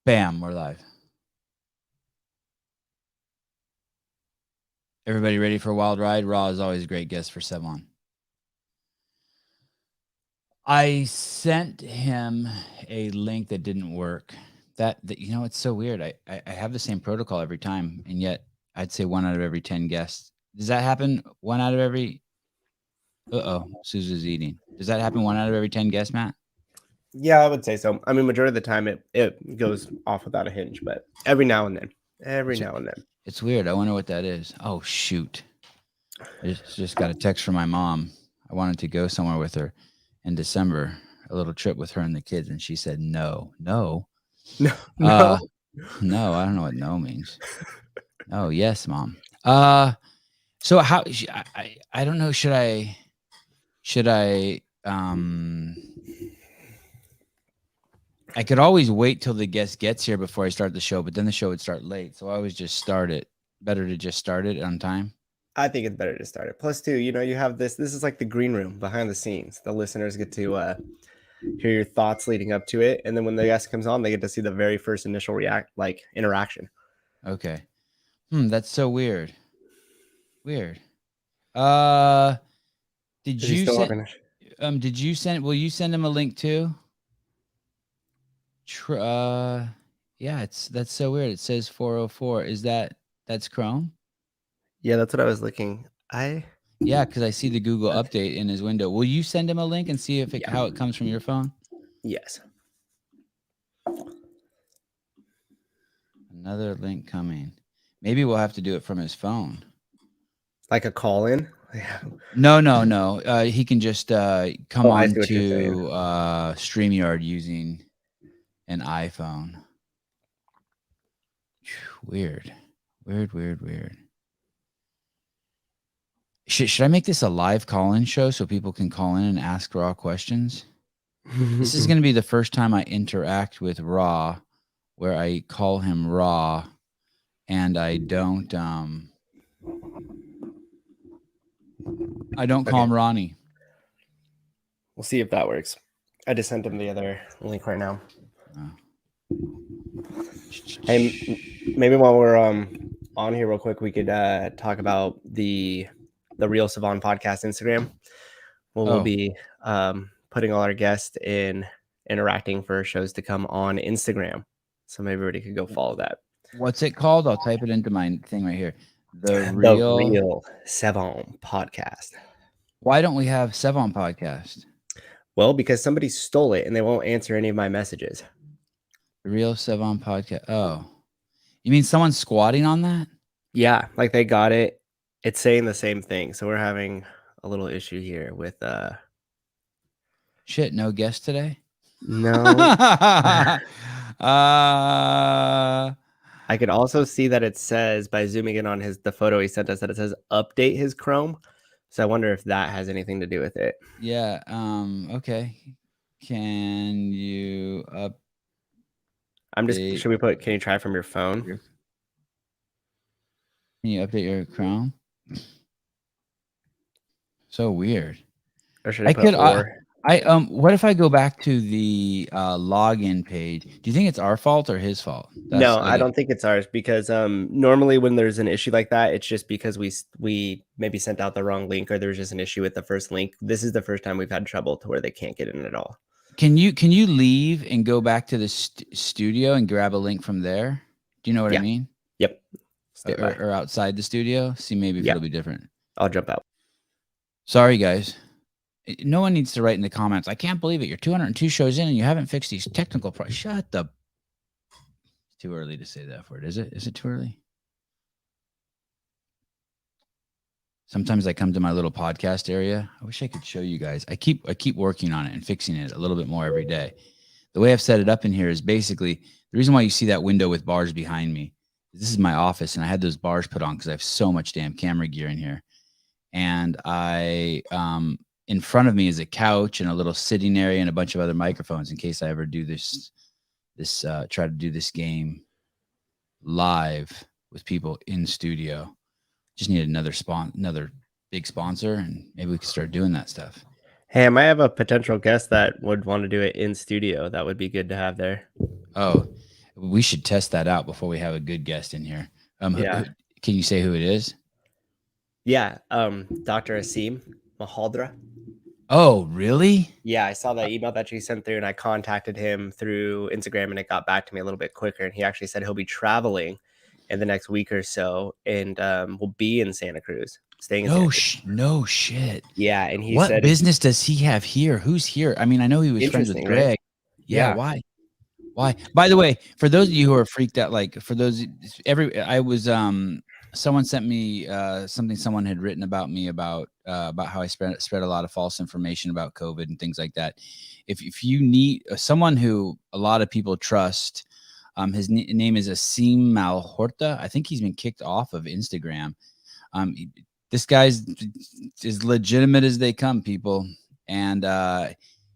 Bam, we're live. Everybody ready for a wild ride? Raw is always a great guest for Sevan. I sent him a link that didn't work. That it's so weird. I have the same protocol every time, and yet I'd say 1 out of every 10 guests. Does that happen? 1 out of every. Suzu's eating. Does that happen 1 out of every 10 guests, Matt? Yeah, I would say so. I mean, majority of the time it goes off without a hinge, but every now and then. It's weird. I wonder what that is. Oh shoot! I just got a text from my mom. I wanted to go somewhere with her in December, a little trip with her and the kids, and she said no. No. No, I don't know what no means. Oh, yes, Mom. So how I don't know. Should I I could always wait till the guest gets here before I start the show, but then the show would start late. So I always just start it. Better to just start it on time. I think it's better to start it. Plus, too, you have this is like the green room behind the scenes. The listeners get to hear your thoughts leading up to it, and then when the guest comes on, they get to see the very first initial interaction. Okay. That's so weird. Weird. Did you send will you send him a link too? Yeah, that's so weird. It says 404. That's Chrome? Yeah, that's what I was looking. Yeah, because I see the Google update in his window. Will you send him a link and see if how it comes from your phone? Yes. Another link coming. Maybe we'll have to do it from his phone. Like a call in? Yeah. No. He can just come on to StreamYard using an iPhone. Weird. Should I make this a live call-in show so people can call in and ask Raw questions? This is going to be the first time I interact with Raw, where I call him Raw, and I don't call him Ronnie. We'll see if that works. I just sent him the other link right now. Hey, maybe while we're on here real quick, we could talk about the Real Sevan Podcast Instagram. We'll be putting all our guests in interacting for shows to come on Instagram. So maybe everybody could go follow that. What's it called? I'll type it into my thing right here. The Real Sevan Podcast. Why don't we have Sevan Podcast? Well, because somebody stole it and they won't answer any of my messages. The Real Sevan Podcast. Oh, you mean someone's squatting on that? Yeah, like they got it. It's saying the same thing. So we're having a little issue here with shit, no guest today? No. I could also see that it says by zooming in on the photo he sent us that it says update his Chrome. So I wonder if that has anything to do with it. Yeah. Okay. Can you should we put, can you try from your phone? Can you update your Chrome? So weird. Or should I put what if I go back to the login page? Do you think it's our fault or his fault? No, I don't think it's ours, because normally when there's an issue like that, it's just because we maybe sent out the wrong link, or there's just an issue with the first link. This is the first time we've had trouble to where they can't get in at all. Can you leave and go back to the studio and grab a link from there? Do you know what I mean? Yep. Or outside the studio? See, maybe if it'll be different. I'll jump out. Sorry, guys. No one needs to write in the comments, I can't believe it. You're 202 shows in and you haven't fixed these technical problems. Shut the... It's too early to say that word, is it? Is it too early? Sometimes I come to my little podcast area. I wish I could show you guys. I keep working on it and fixing it a little bit more every day. The way I've set it up in here is basically the reason why you see that window with bars behind me. This is my office, and I had those bars put on because I have so much damn camera gear in here. And in front of me is a couch and a little sitting area and a bunch of other microphones in case I ever do try to do this game live with people in studio. Just need another big sponsor, and maybe we can start doing that stuff. Hey, I might have a potential guest that would want to do it in studio. That would be good to have there. Oh, We should test that out before we have a good guest in here. Yeah. Can you say who it is? Yeah. Dr. Asim Mahaldra. Oh, really? Yeah, I saw the email that you sent through, and I contacted him through Instagram, and it got back to me a little bit quicker. And he actually said he'll be traveling in the next week or so, and will be in Santa Cruz, staying in Santa Cruz. No shit. Yeah, and he what said, business does he have here? Who's here? I mean, I know he was friends with Interesting, Greg. right? Yeah. Yeah. Why? By the way, for those of you who are freaked out, like for those someone sent me something someone had written about me about how I spread a lot of false information about COVID and things like that. If you need someone who a lot of people trust, his name is Asim Malhorta. I think he's been kicked off of Instagram. This guy's as legitimate as they come, people. And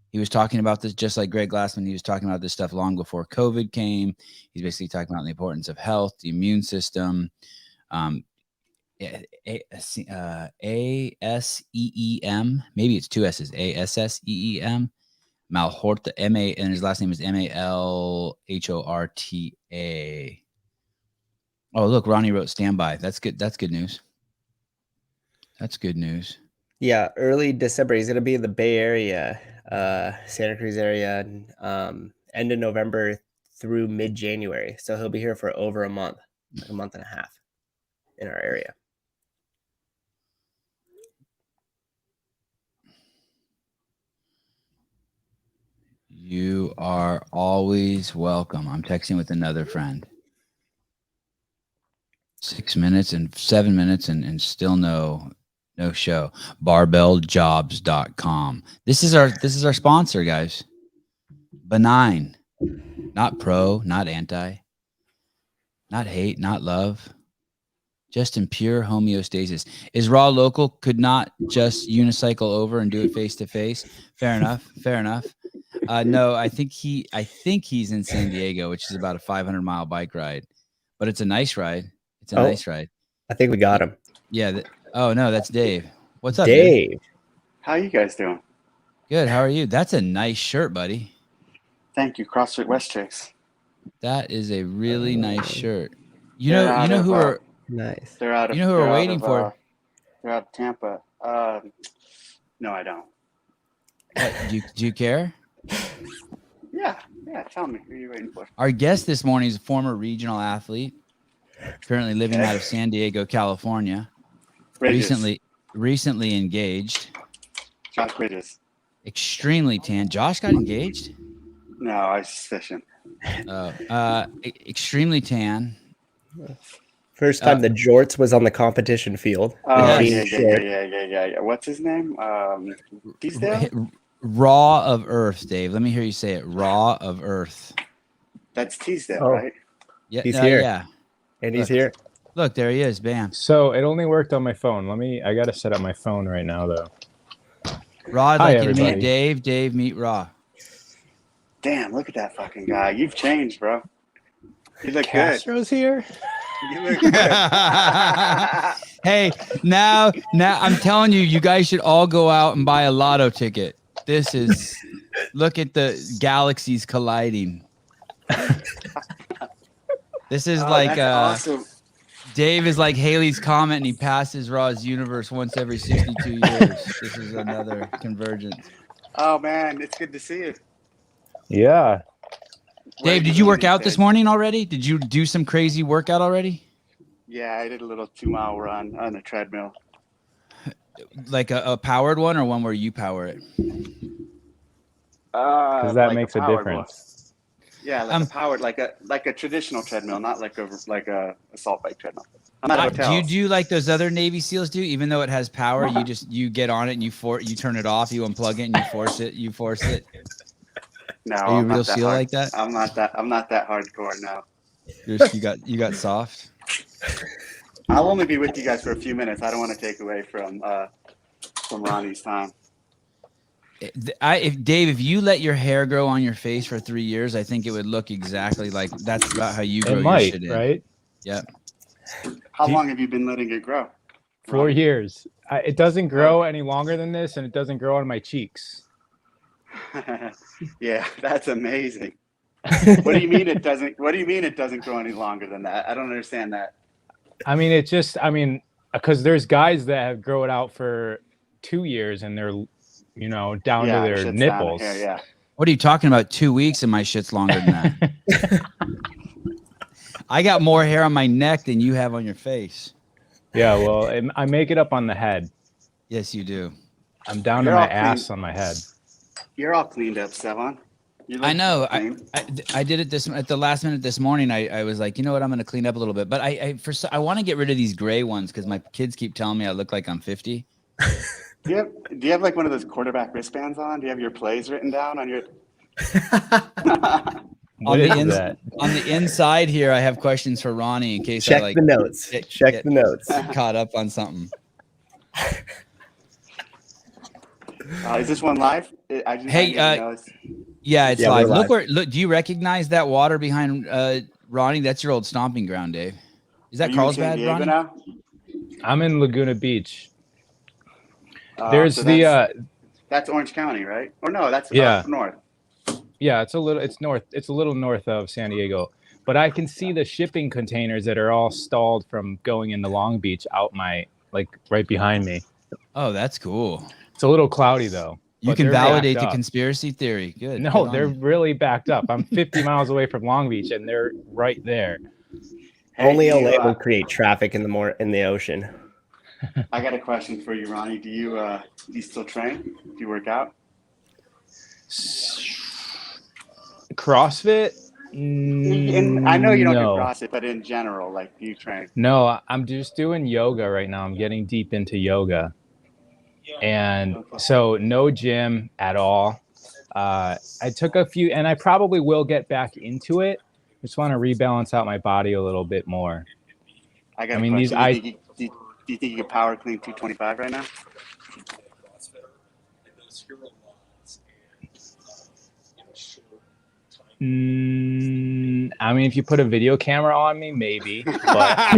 he was talking about this just like Greg Glassman. He was talking about this stuff long before COVID came. He's basically talking about the importance of health, the immune system. ASEEM. Maybe it's two S's. ASSEEM. Malhorta, M-A, and his last name is Malhorta. Oh, look, Ronnie wrote standby. That's good. That's good news. That's good news. Yeah, early December. He's gonna be in the Bay Area, Santa Cruz area, end of November through mid-January. So he'll be here for over a month, like a month and a half in our area. You are always welcome. I'm texting with another friend. 6 minutes and 7 minutes and still no show. Barbelljobs.com. This is our sponsor, guys. Benign. Not pro, not anti. Not hate, not love. Just in pure homeostasis. Is Raw local? Could not just unicycle over and do it face to face. Fair enough. No, I think he's in San Diego, which is about a 500-mile bike ride, but it's a nice ride. It's a nice ride. I think we got him. Yeah. Oh no, that's Dave. What's up, Dave? Dude? How you guys doing? Good. How are you? That's a nice shirt, buddy. Thank you, CrossFit West Chicks. That is a really nice shirt. You know who are nice. They're out of. You know who we're waiting for? They're out of Tampa. No, I don't. Do you care? Yeah. Tell me, who are you waiting for? Our guest this morning is a former regional athlete, currently living out of San Diego, California. Bridges. Recently engaged. Josh Bridges. Extremely tan. Josh got engaged? No, I was just fishing. Extremely tan. First time the jorts was on the competition field. Oh, yeah. What's his name? Teasdale? Raw of Earth, Dave. Let me hear you say it. Raw of Earth. That's Teasdale, right? Yeah, he's here. Yeah. And he's here. Look, there he is. Bam. So it only worked on my phone. I got to set up my phone right now, though. Raw, I'd like you to meet Dave. Dave, meet Raw. Damn, look at that fucking guy. You've changed, bro. You look Castro's here. You look good. Hey, now I'm telling you, you guys should all go out and buy a lotto ticket. This is, look at the galaxies colliding. This is like awesome. Dave is like Haley's Comet, and he passes Raw's universe once every 62 years. This is another convergence. Oh man, it's good to see you. Yeah. Dave, did you work out this morning already? Did you do some crazy workout already? Yeah, I did a little 2-mile run on a treadmill. Like a powered one, or one where you power it? Because that makes a difference. One. Yeah, like a powered, like a traditional treadmill, not like a assault bike treadmill. I'm at a hotel. Do you do like those other Navy SEALs do? Even though it has power, you get on it and you turn it off, you unplug it and you force it. No, are you a real SEAL like that? I'm not that hardcore now. You got soft. I'll only be with you guys for a few minutes. I don't want to take away from Ronnie's time. If you let your hair grow on your face for 3 years, I think it would look exactly like that's about how you grow your shit in. Right? Yep. How long have you been letting it grow? 4 years. It doesn't grow any longer than this, and it doesn't grow on my cheeks. Yeah, that's amazing. What do you mean it doesn't? What do you mean it doesn't grow any longer than that? I don't understand that. I mean, because there's guys that grow it out for 2 years and they're, down to their shit's nipples. Down here, yeah. What are you talking about? 2 weeks and my shit's longer than that. I got more hair on my neck than you have on your face. Yeah, well, I make it up on the head. Yes, you do. I'm down to my ass on my head. You're all cleaned up, Sevan. I know. I did it at the last minute this morning. I was like, you know what? I'm going to clean up a little bit. But I want to get rid of these gray ones because my kids keep telling me I look like I'm 50. Do you have like one of those quarterback wristbands on? Do you have your plays written down on your? On the inside here, I have questions for Ronnie in case Check I the notes. Check the notes. Caught up on something. Is this one live? Yeah, it's live. Look, do you recognize that water behind Ronnie? That's your old stomping ground, Dave. Is that Carlsbad, Ronnie? Now? I'm in Laguna Beach. There's that's Orange County, right? Or no, that's north. Yeah, it's north. It's a little north of San Diego, but I can see the shipping containers that are all stalled from going into Long Beach out right behind me. Oh, that's cool. It's a little cloudy though. You can validate the conspiracy theory. Good. No, they're really backed up. I'm 50 miles away from Long Beach, and they're right there. Only LA will create traffic in the ocean. I got a question for you, Ronnie. Do you still train? Do you work out? CrossFit? I know you don't do CrossFit, but in general, do you train? No, I'm just doing yoga right now. I'm getting deep into yoga. And so no gym at all. I took a few, and I probably will get back into it. Just want to rebalance out my body a little bit more. I got a question. Do you think you can power clean 225 right now? I mean, if you put a video camera on me, maybe. But I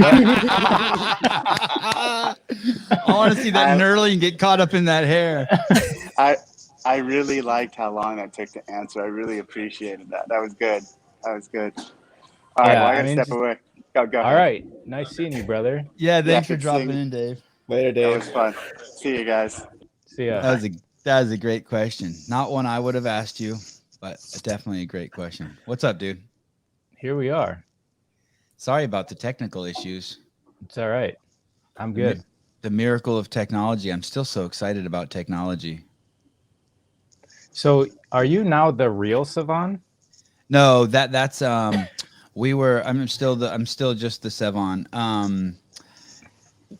want to see that knurling and get caught up in that hair. I really liked how long that took to answer. I really appreciated that. That was good. All right, I gotta step away. Go ahead. All right. Nice seeing you, brother. Yeah, thanks for dropping in, Dave. Later, Dave. That was fun. See you guys. See ya. That was a great question. Not one I would have asked you, but definitely a great question. What's up, dude? Here we are. Sorry about the technical issues. It's all right. I'm good. The miracle of technology. I'm still so excited about technology. So, are you now the real Sevan? No, that's I'm still just the Sevan.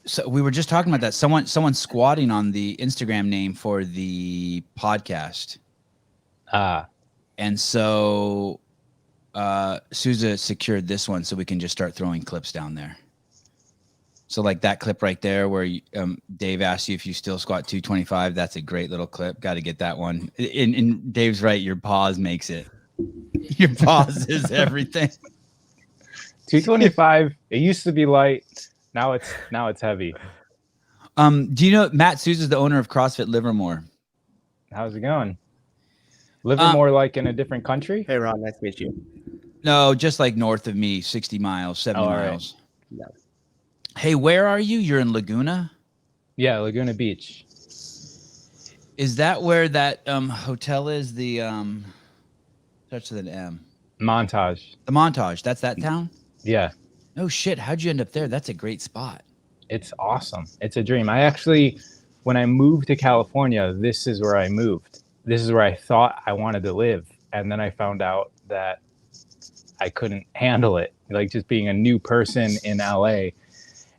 So we were just talking about that. Someone squatting on the Instagram name for the podcast. And so Souza secured this one so we can just start throwing clips down there. So like that clip right there where Dave asked you if you still squat 225, that's a great little clip. Got to get that one. And Dave's right. Your pause makes it. Your pause is everything. 225. It used to be light. Now it's heavy. Do you know Matt Souza is the owner of CrossFit Livermore? How's it going? Livermore, like in a different country? Hey, Ron, nice to meet you. No, just like north of me, 60 miles, 70 miles. Right. Yeah. Hey, where are you? You're in Laguna? Yeah, Laguna Beach. Is that where that hotel is? The starts with an M. Montage. The Montage. That's that town? Yeah. Oh shit! How'd you end up there? That's a great spot. It's awesome. It's a dream. I actually, when I moved to California, this is where I moved. This is where I thought I wanted to live, and then I found out that I couldn't handle it, like just being a new person in LA.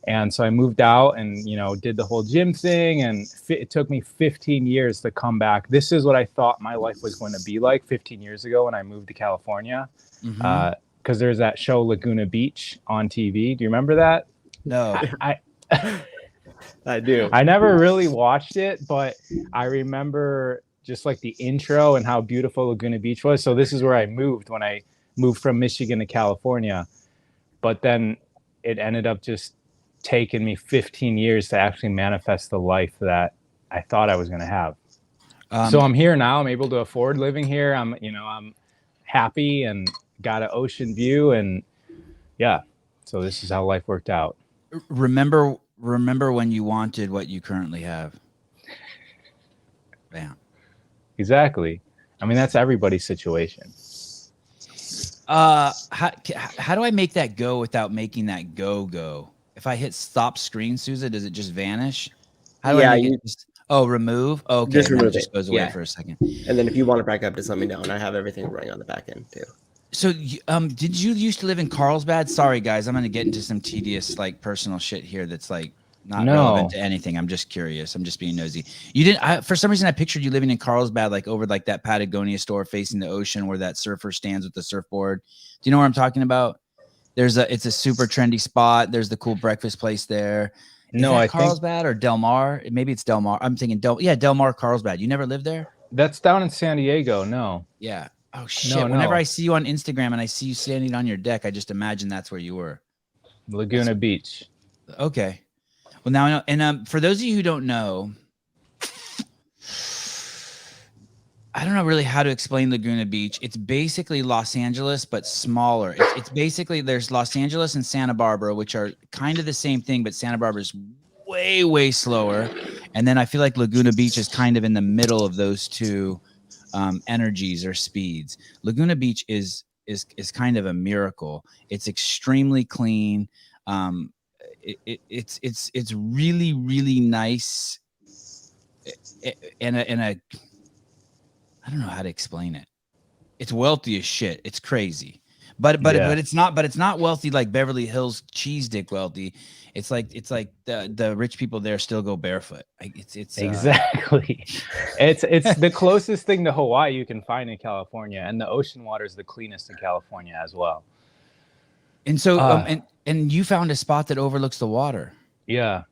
And so I moved out and, did the whole gym thing. And it took me 15 years to come back. This is what I thought my life was going to be like 15 years ago when I moved to California. Mm-hmm. Because there's that show Laguna Beach on TV. Do you remember that? No. I do. I never really watched it, but I remember just like the intro and how beautiful Laguna Beach was. So this is where I moved when I moved from Michigan to California. But then it ended up just taking me 15 years to actually manifest the life that I thought I was going to have. So I'm here now. I'm able to afford living here. I'm happy and got an ocean view, and yeah, so this is how life worked out. Remember when you wanted what you currently have. Bam. Exactly. I mean, that's everybody's situation. How do I make that go without making that go? If I hit stop screen, Sousa, does it just vanish? How do I make it? Remove. Okay, just remove it just goes away for a second. And then if you want to back up, just let me know, and I have everything running on the back end too. So, did you used to live in Carlsbad? Sorry, guys, I'm going to get into some tedious, like, personal shit here that's like not relevant to anything. I'm just curious. I'm just being nosy. You didn't. For some reason, I pictured you living in Carlsbad, like over like that Patagonia store facing the ocean, where that surfer stands with the surfboard. Do you know what I'm talking about? It's a super trendy spot. There's the cool breakfast place there. Is that Carlsbad or Del Mar? Maybe it's Del Mar. I'm thinking Del Mar, Carlsbad. You never lived there? That's down in San Diego. No. Yeah. Oh shit! Whenever I see you on Instagram and I see you standing on your deck, I just imagine that's where you were. Laguna Beach. Okay. Well, now I know. And for those of you who don't know, I don't know really how to explain Laguna Beach. It's basically Los Angeles, but smaller. It's basically there's Los Angeles and Santa Barbara, which are kind of the same thing, but Santa Barbara is way, way slower. And then I feel like Laguna Beach is kind of in the middle of those two energies or speeds. Laguna Beach is kind of a miracle. It's extremely clean. It's really, really nice. And I don't know how to explain it. It's wealthy as shit. It's crazy. But it's not wealthy like Beverly Hills cheese dick wealthy. It's like the rich people there still go barefoot. It's exactly. It's the closest thing to Hawaii you can find in California, and the ocean water is the cleanest in California as well. And so and you found a spot that overlooks the water. Yeah,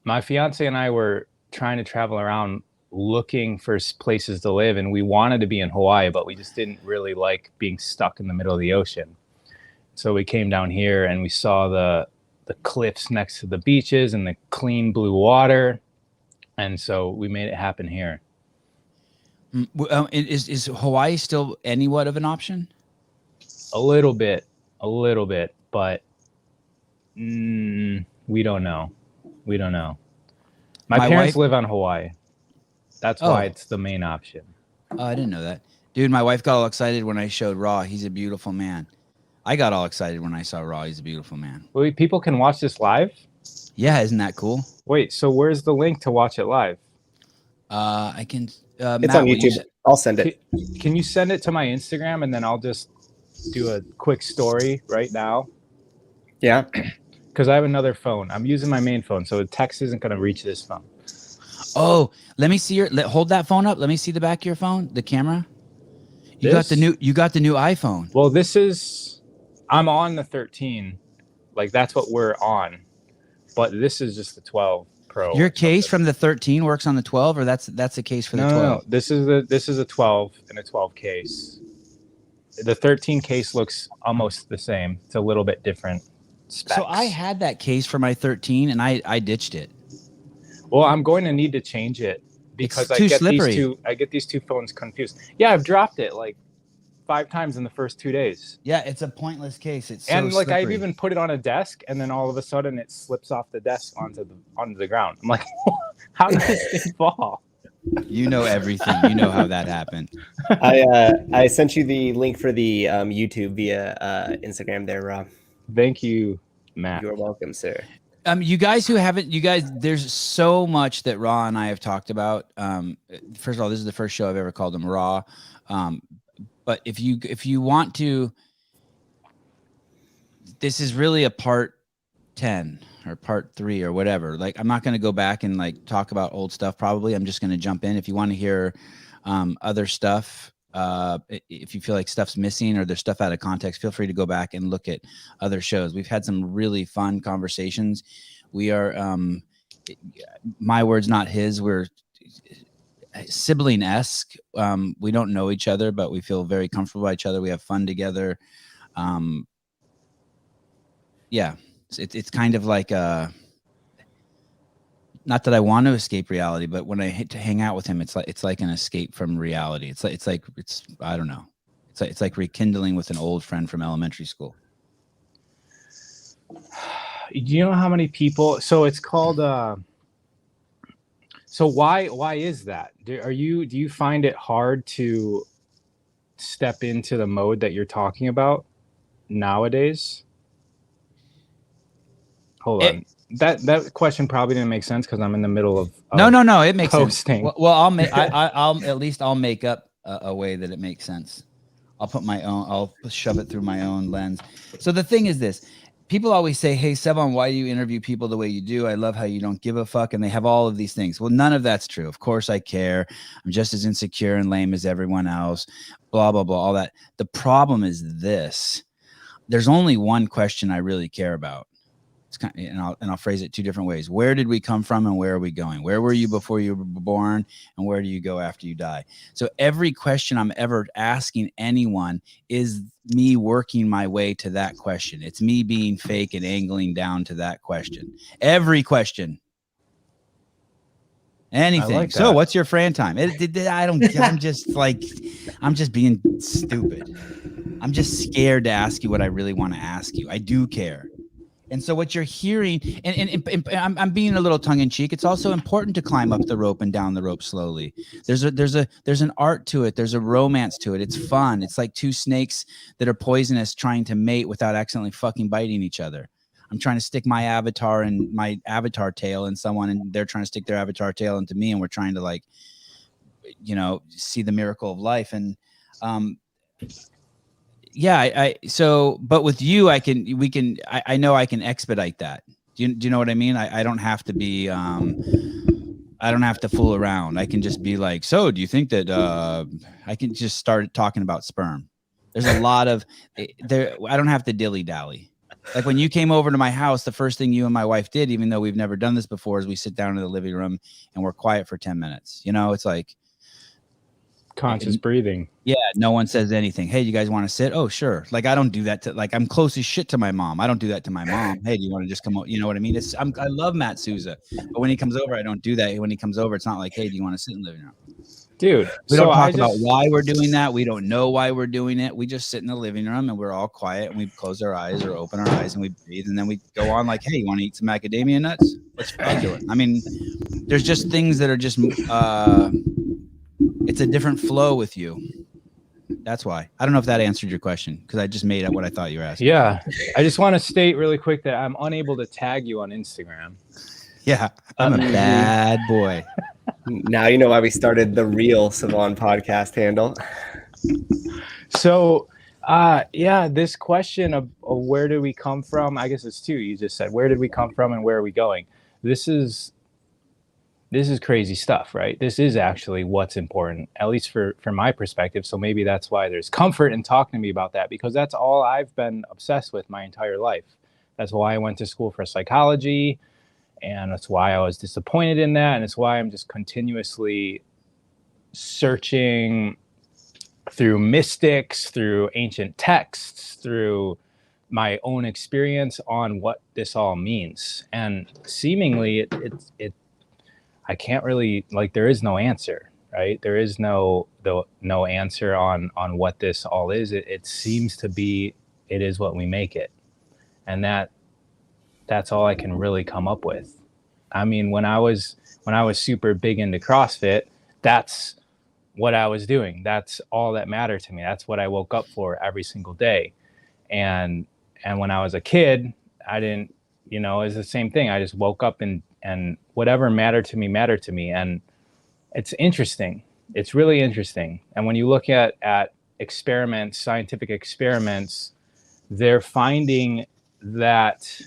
my fiance and I were trying to travel around looking for places to live, and we wanted to be in Hawaii, but we just didn't really like being stuck in the middle of the ocean. So we came down here and we saw the cliffs next to the beaches and the clean blue water, and so we made it happen here. Is Hawaii still anywhat of an option? A little bit, but we don't know. My parents live on Hawaii. That's why it's the main option. Oh, I didn't know that. Dude, my wife got all excited when I showed Raw. He's a beautiful man. I got all excited when I saw Raw. He's a beautiful man. Wait, people can watch this live? Yeah, isn't that cool? Wait, so where's the link to watch it live? I can. It's Matt, on YouTube. I'll send it. Can you send it to my Instagram, and then I'll just do a quick story right now? Yeah. Because I have another phone. I'm using my main phone, so the text isn't going to reach this phone. Oh, let me see hold that phone up. Let me see the back of your phone, the camera. You got the new iPhone. Well, I'm on the 13. Like that's what we're on. But this is just the 12 Pro. Your case from the 13 works on the 12, or that's the case for the 12? No. This is a 12 and a 12 case. The 13 case looks almost the same. It's a little bit different specs. So I had that case for my 13 and I ditched it. Well, I'm going to need to change it because I get these two phones confused. Yeah, I've dropped it like 5 times in the first 2 days. Yeah, it's a pointless case. It's so and like slippery. I've even put it on a desk, and then all of a sudden it slips off the desk onto the ground. I'm like, how did this thing fall? You know everything. You know how that happened. I sent you the link for the YouTube via Instagram there, Rob. Thank you, Matt. You're welcome, sir. You guys, there's so much that Raw and I have talked about. First of all, this is the first show I've ever called him Raw. But if you want to, this is really a part 10 or part 3 or whatever. Like, I'm not going to go back and like talk about old stuff. Probably I'm just going to jump in. If you want to hear other stuff, if you feel like stuff's missing or there's stuff out of context, feel free to go back and look at other shows. We've had some really fun conversations. We are, my words, not his. We're sibling-esque. We don't know each other, but we feel very comfortable by each other. We have fun together. Yeah, it's kind of like not that I want to escape reality, but when I hit to hang out with him, it's like an escape from reality. It's I don't know. It's like rekindling with an old friend from elementary school. Do you know how many people? So it's called. So why is that? Do you find it hard to step into the mode that you're talking about nowadays? Hold on. That question probably didn't make sense because I'm in the middle of no, it makes posting. sense. Well, I'll at least I'll make up a way that it makes sense. I'll shove it through my own lens. So the thing is this. People always say, hey, Sevan, why do you interview people the way you do? I love how you don't give a fuck. And they have all of these things. Well, none of that's true. Of course I care. I'm just as insecure and lame as everyone else, blah, blah, blah, all that. The problem is this. There's only one question I really care about. It's kind of, and I'll phrase it two different ways. Where did we come from and where are we going? Where were you before you were born and where do you go after you die? So every question I'm ever asking anyone is me working my way to that question. It's me being fake and angling down to that question. Every question. Anything. Like so what's your Fran time? I'm just being stupid. I'm just scared to ask you what I really want to ask you. I do care. And so what you're hearing, and I'm being a little tongue in cheek. It's also important to climb up the rope and down the rope slowly. There's an art to it. There's a romance to it. It's fun. It's like two snakes that are poisonous trying to mate without accidentally fucking biting each other. I'm trying to stick my avatar and my avatar tail in someone, and they're trying to stick their avatar tail into me, and we're trying to see the miracle of life. And but with you, I know I can expedite that. Do you know what I mean? I don't have to be, I don't have to fool around. I can just be like, so do you think that, I can just start talking about sperm. There's a lot of there. I don't have to dilly dally. Like when you came over to my house, the first thing you and my wife did, even though we've never done this before, is we sit down in the living room and we're quiet for 10 minutes. It's like, conscious breathing. Yeah, no one says anything. Hey, you guys want to sit? Oh, sure. Like I don't do that to I'm close as shit to my mom. I don't do that to my mom. Hey, do you want to just come over? You know what I mean? I love Matt Souza, but when he comes over, I don't do that. When he comes over, it's not like, hey, do you want to sit in the living room? Dude, we don't talk about why we're doing that. We don't know why we're doing it. We just sit in the living room and we're all quiet and we close our eyes or open our eyes and we breathe and then we go on like, hey, you want to eat some macadamia nuts? Let's do it. I mean, there's just things that are just it's a different flow with you. That's why. I don't know if that answered your question because I just made up what I thought you were asking. Yeah. I just want to state really quick that I'm unable to tag you on Instagram. Yeah. I'm a bad boy. Now you know why we started the real Sevan podcast handle. So, this question of where do we come from? I guess it's two. You just said, where did we come from and where are we going? This is crazy stuff, right? This is actually what's important, at least from my perspective. So maybe that's why there's comfort in talking to me about that, because that's all I've been obsessed with my entire life. That's why I went to school for psychology, and that's why I was disappointed in that, and it's why I'm just continuously searching through mystics, through ancient texts, through my own experience on what this all means. And seemingly it I can't really, there is no answer, right? There is no answer on what this all is. It seems to be, it is what we make it. And that's all I can really come up with. I mean, when I was super big into CrossFit, that's what I was doing. That's all that mattered to me. That's what I woke up for every single day. And when I was a kid, I didn't, it was the same thing. I just woke up and whatever mattered to me. And it's interesting. It's really interesting. And when you look at experiments, scientific experiments, they're finding that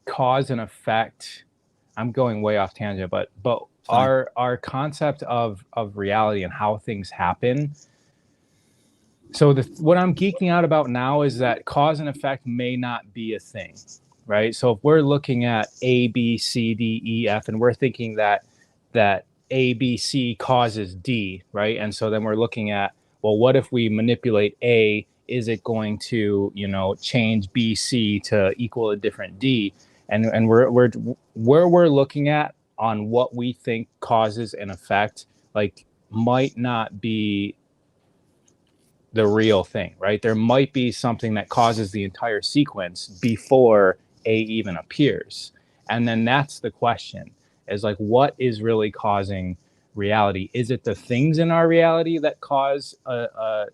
cause and effect. I'm going way off tangent, but our concept of reality and how things happen. So what I'm geeking out about now is that cause and effect may not be a thing, right? So if we're looking at A, B, C, D, E, F, and we're thinking that A, B, C causes D, right? And so then we're looking at, well, what if we manipulate A? Is it going to, change B, C to equal a different D? And we're looking at on what we think causes an effect, might not be the real thing, right? There might be something that causes the entire sequence before A even appears. And then that's the question, is like, what is really causing reality? Is it the things in our reality that cause a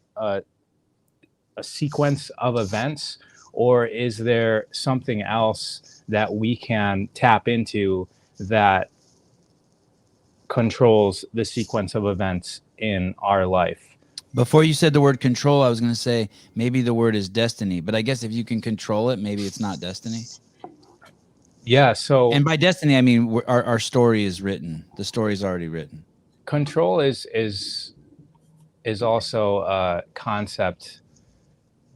sequence of events, or is there something else that we can tap into that controls the sequence of events in our life? Before you said the word control, I was going to say maybe the word is destiny, but I guess if you can control it, maybe it's not destiny. Yeah. So, and by destiny, I mean our story is written. The story is already written. Control is also a concept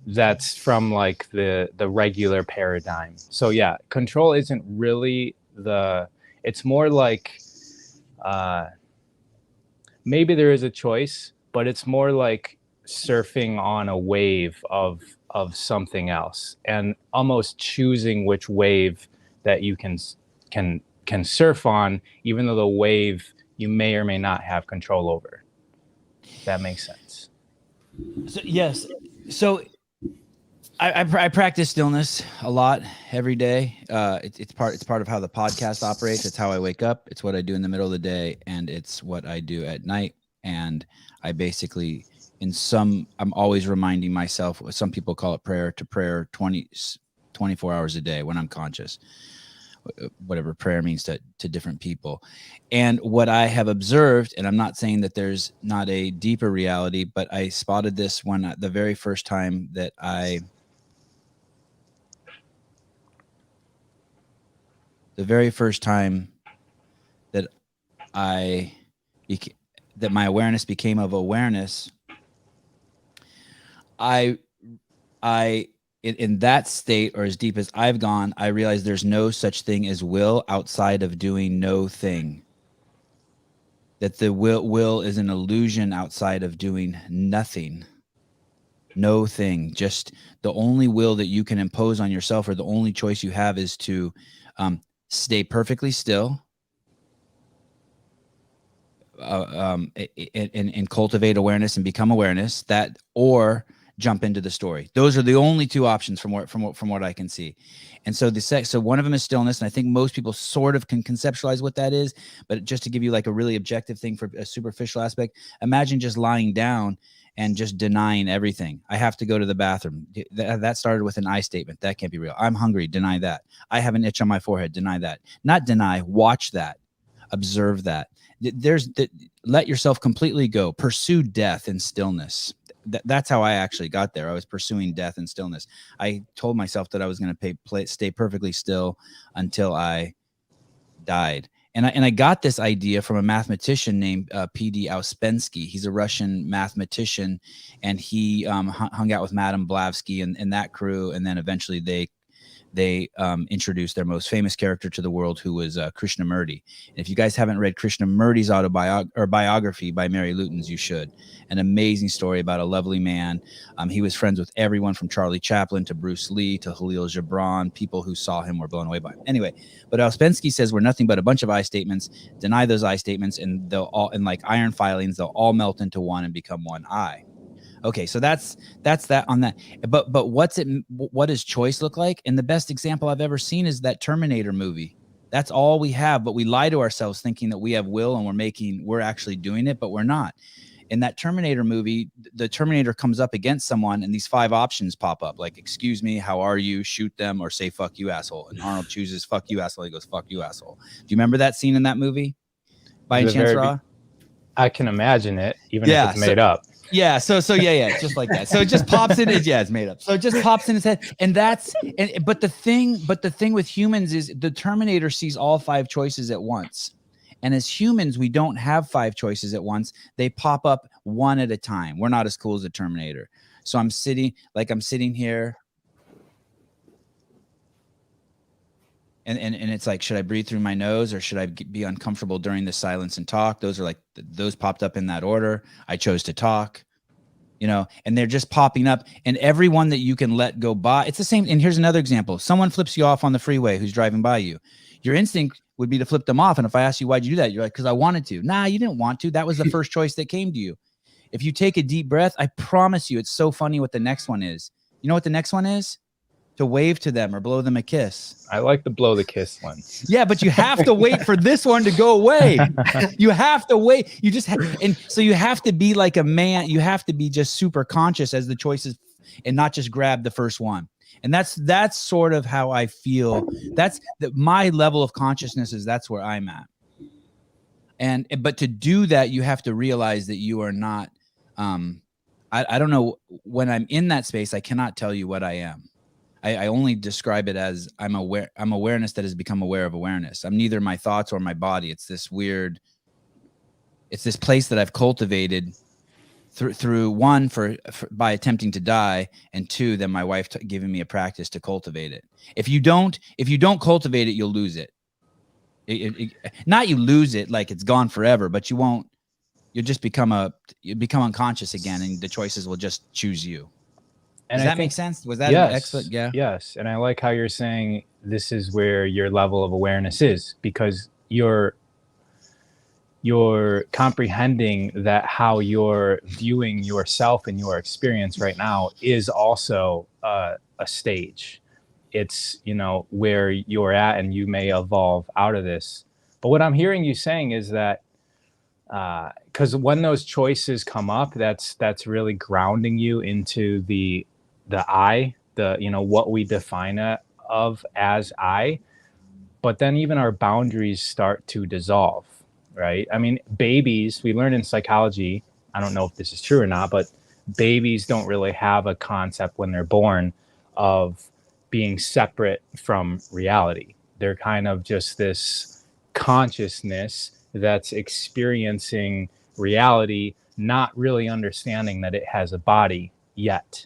that's from like the regular paradigm. So yeah, control isn't really it's more like maybe there is a choice, but it's more like surfing on a wave of something else, and almost choosing which wave that you can surf on, even though the wave you may or may not have control over. If that makes sense. So, yes. So I practice stillness a lot every day. It's part of how the podcast operates. It's how I wake up. It's what I do in the middle of the day, and it's what I do at night. And I basically, I'm always reminding myself. Some people call it prayer 24 hours a day when I'm conscious. Whatever prayer means to different people. And what I have observed, and I'm not saying that there's not a deeper reality, but I spotted this when the very first time that that my awareness became of awareness, in that state, or as deep as I've gone, I realized there's no such thing as will outside of doing no thing. That the will is an illusion outside of doing nothing. No thing. Just the only will that you can impose on yourself, or the only choice you have, is to stay perfectly still, and cultivate awareness and become awareness, that, or jump into the story. Those are the only two options from what I can see. And so so one of them is stillness, and I think most people sort of can conceptualize what that is. But just to give you like a really objective thing for a superficial aspect, imagine just lying down and just denying everything. I have to go to the bathroom. That started with an I statement. That can't be real. I'm hungry. Deny that. I have an itch on my forehead. Deny that. Not deny. Watch that. Observe that. Let yourself completely go. Pursue death in stillness. That's how I actually got there. I was pursuing death and stillness. I told myself that I was going to stay perfectly still until I died. And I got this idea from a mathematician named P.D. Ouspensky. He's a Russian mathematician, and he hung out with Madame Blavatsky and that crew. And then eventually they introduced their most famous character to the world, who was Krishnamurti. And if you guys haven't read Krishnamurti's biography by Mary Lutens, you should. An amazing story about a lovely man. He was friends with everyone from Charlie Chaplin to Bruce Lee to Khalil Gibran. People who saw him were blown away by him. Anyway, but Ouspensky says we're nothing but a bunch of I statements. Deny those I statements, and they'll all, and like iron filings, they'll all melt into one and become one I. Okay, so that's that on that. But what does choice look like? And the best example I've ever seen is that Terminator movie. That's all we have, but we lie to ourselves thinking that we have will and we're actually doing it, but we're not. In that Terminator movie, the Terminator comes up against someone, and these 5 options pop up, like, excuse me, how are you, shoot them, or say fuck you, asshole. And Arnold chooses fuck you, asshole. He goes, fuck you, asshole. Do you remember that scene in that movie? By any chance, Ra? I can imagine it, even if it's made up. Yeah. So yeah, just like that. So it just pops in his, it's made up. So it just pops in his head. But the thing with humans is the Terminator sees all 5 choices at once. And as humans, we don't have 5 choices at once. They pop up one at a time. We're not as cool as the Terminator. So I'm sitting here. And it's like, should I breathe through my nose, or should I be uncomfortable during the silence and talk? Those are like, those popped up in that order. I chose to talk, and they're just popping up. And everyone that you can let go by, it's the same. And here's another example. Someone flips you off on the freeway who's driving by you. Your instinct would be to flip them off. And if I ask you, why'd you do that? You're like, because I wanted to. Nah, you didn't want to. That was the first choice that came to you. If you take a deep breath, I promise you, it's so funny what the next one is. You know what the next one is? To wave to them or blow them a kiss. I like the blow the kiss one. Yeah, but you have to wait for this one to go away. You have to wait. You just and so you have to be like a man. You have to be just super conscious as the choices and not just grab the first one. And that's sort of how I feel. That's my level of consciousness is that's where I'm at. But to do that, you have to realize that you are not. I don't know, when I'm in that space, I cannot tell you what I am. I only describe it as I'm aware. I'm awareness that has become aware of awareness. I'm neither my thoughts or my body. It's this weird. It's this place that I've cultivated through one for by attempting to die, and two, then my wife giving me a practice to cultivate it. If you don't cultivate it, you'll lose it. Not you lose it like it's gone forever, but you won't. You'll just become unconscious again, and the choices will just choose you. And Does that make sense? Was that excellent? Yeah. Yes. And I like how you're saying this is where your level of awareness is, because you're comprehending that how you're viewing yourself and your experience right now is also a stage. It's, where you're at, and you may evolve out of this. But what I'm hearing you saying is that because when those choices come up, that's really grounding you into the I, what we define it of as I. But then even our boundaries start to dissolve, right? I mean, babies, we learn in psychology, I don't know if this is true or not, but babies don't really have a concept when they're born of being separate from reality. They're kind of just this consciousness that's experiencing reality, not really understanding that it has a body yet,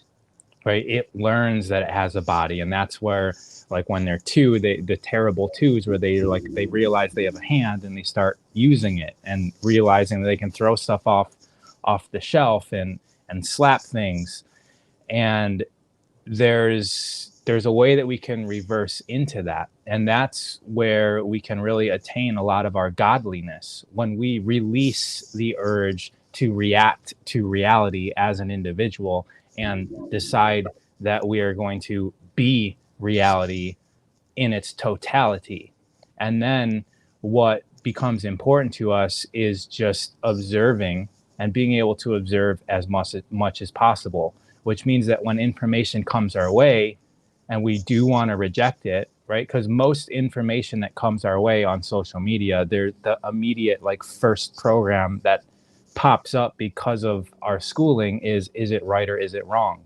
right? It learns that it has a body, and that's where, like, when they're two, the terrible twos, where they realize they have a hand, and they start using it and realizing that they can throw stuff off the shelf and slap things. And there's a way that we can reverse into that. And that's where we can really attain a lot of our godliness, when we release the urge to react to reality as an individual and decide that we are going to be reality in its totality. And then what becomes important to us is just observing and being able to observe as much as possible, which means that when information comes our way and we do want to reject it, right? Because most information that comes our way on social media, they're the immediate, like, first program that pops up because of our schooling is it right or is it wrong?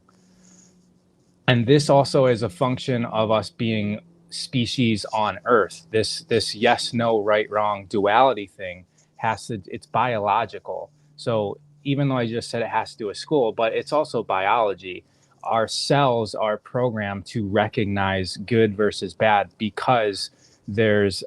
And this also is a function of us being species on Earth. This yes, no, right, wrong duality thing it's biological. So even though I just said it has to do with school, but it's also biology. Our cells are programmed to recognize good versus bad because there's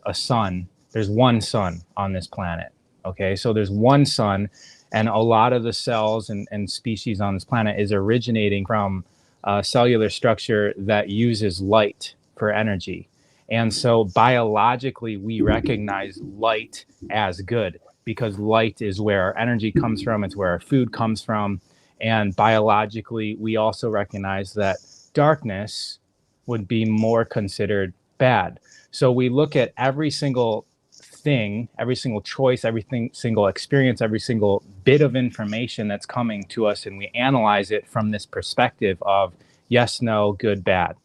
one sun on this planet. Okay, so there's one sun, and a lot of the cells and species on this planet is originating from a cellular structure that uses light for energy. And so biologically, we recognize light as good because light is where our energy comes from. It's where our food comes from. And biologically, we also recognize that darkness would be more considered bad. So we look at every single thing, every single choice, single experience, every single bit of information that's coming to us, and we analyze it from this perspective of yes, no, good, bad.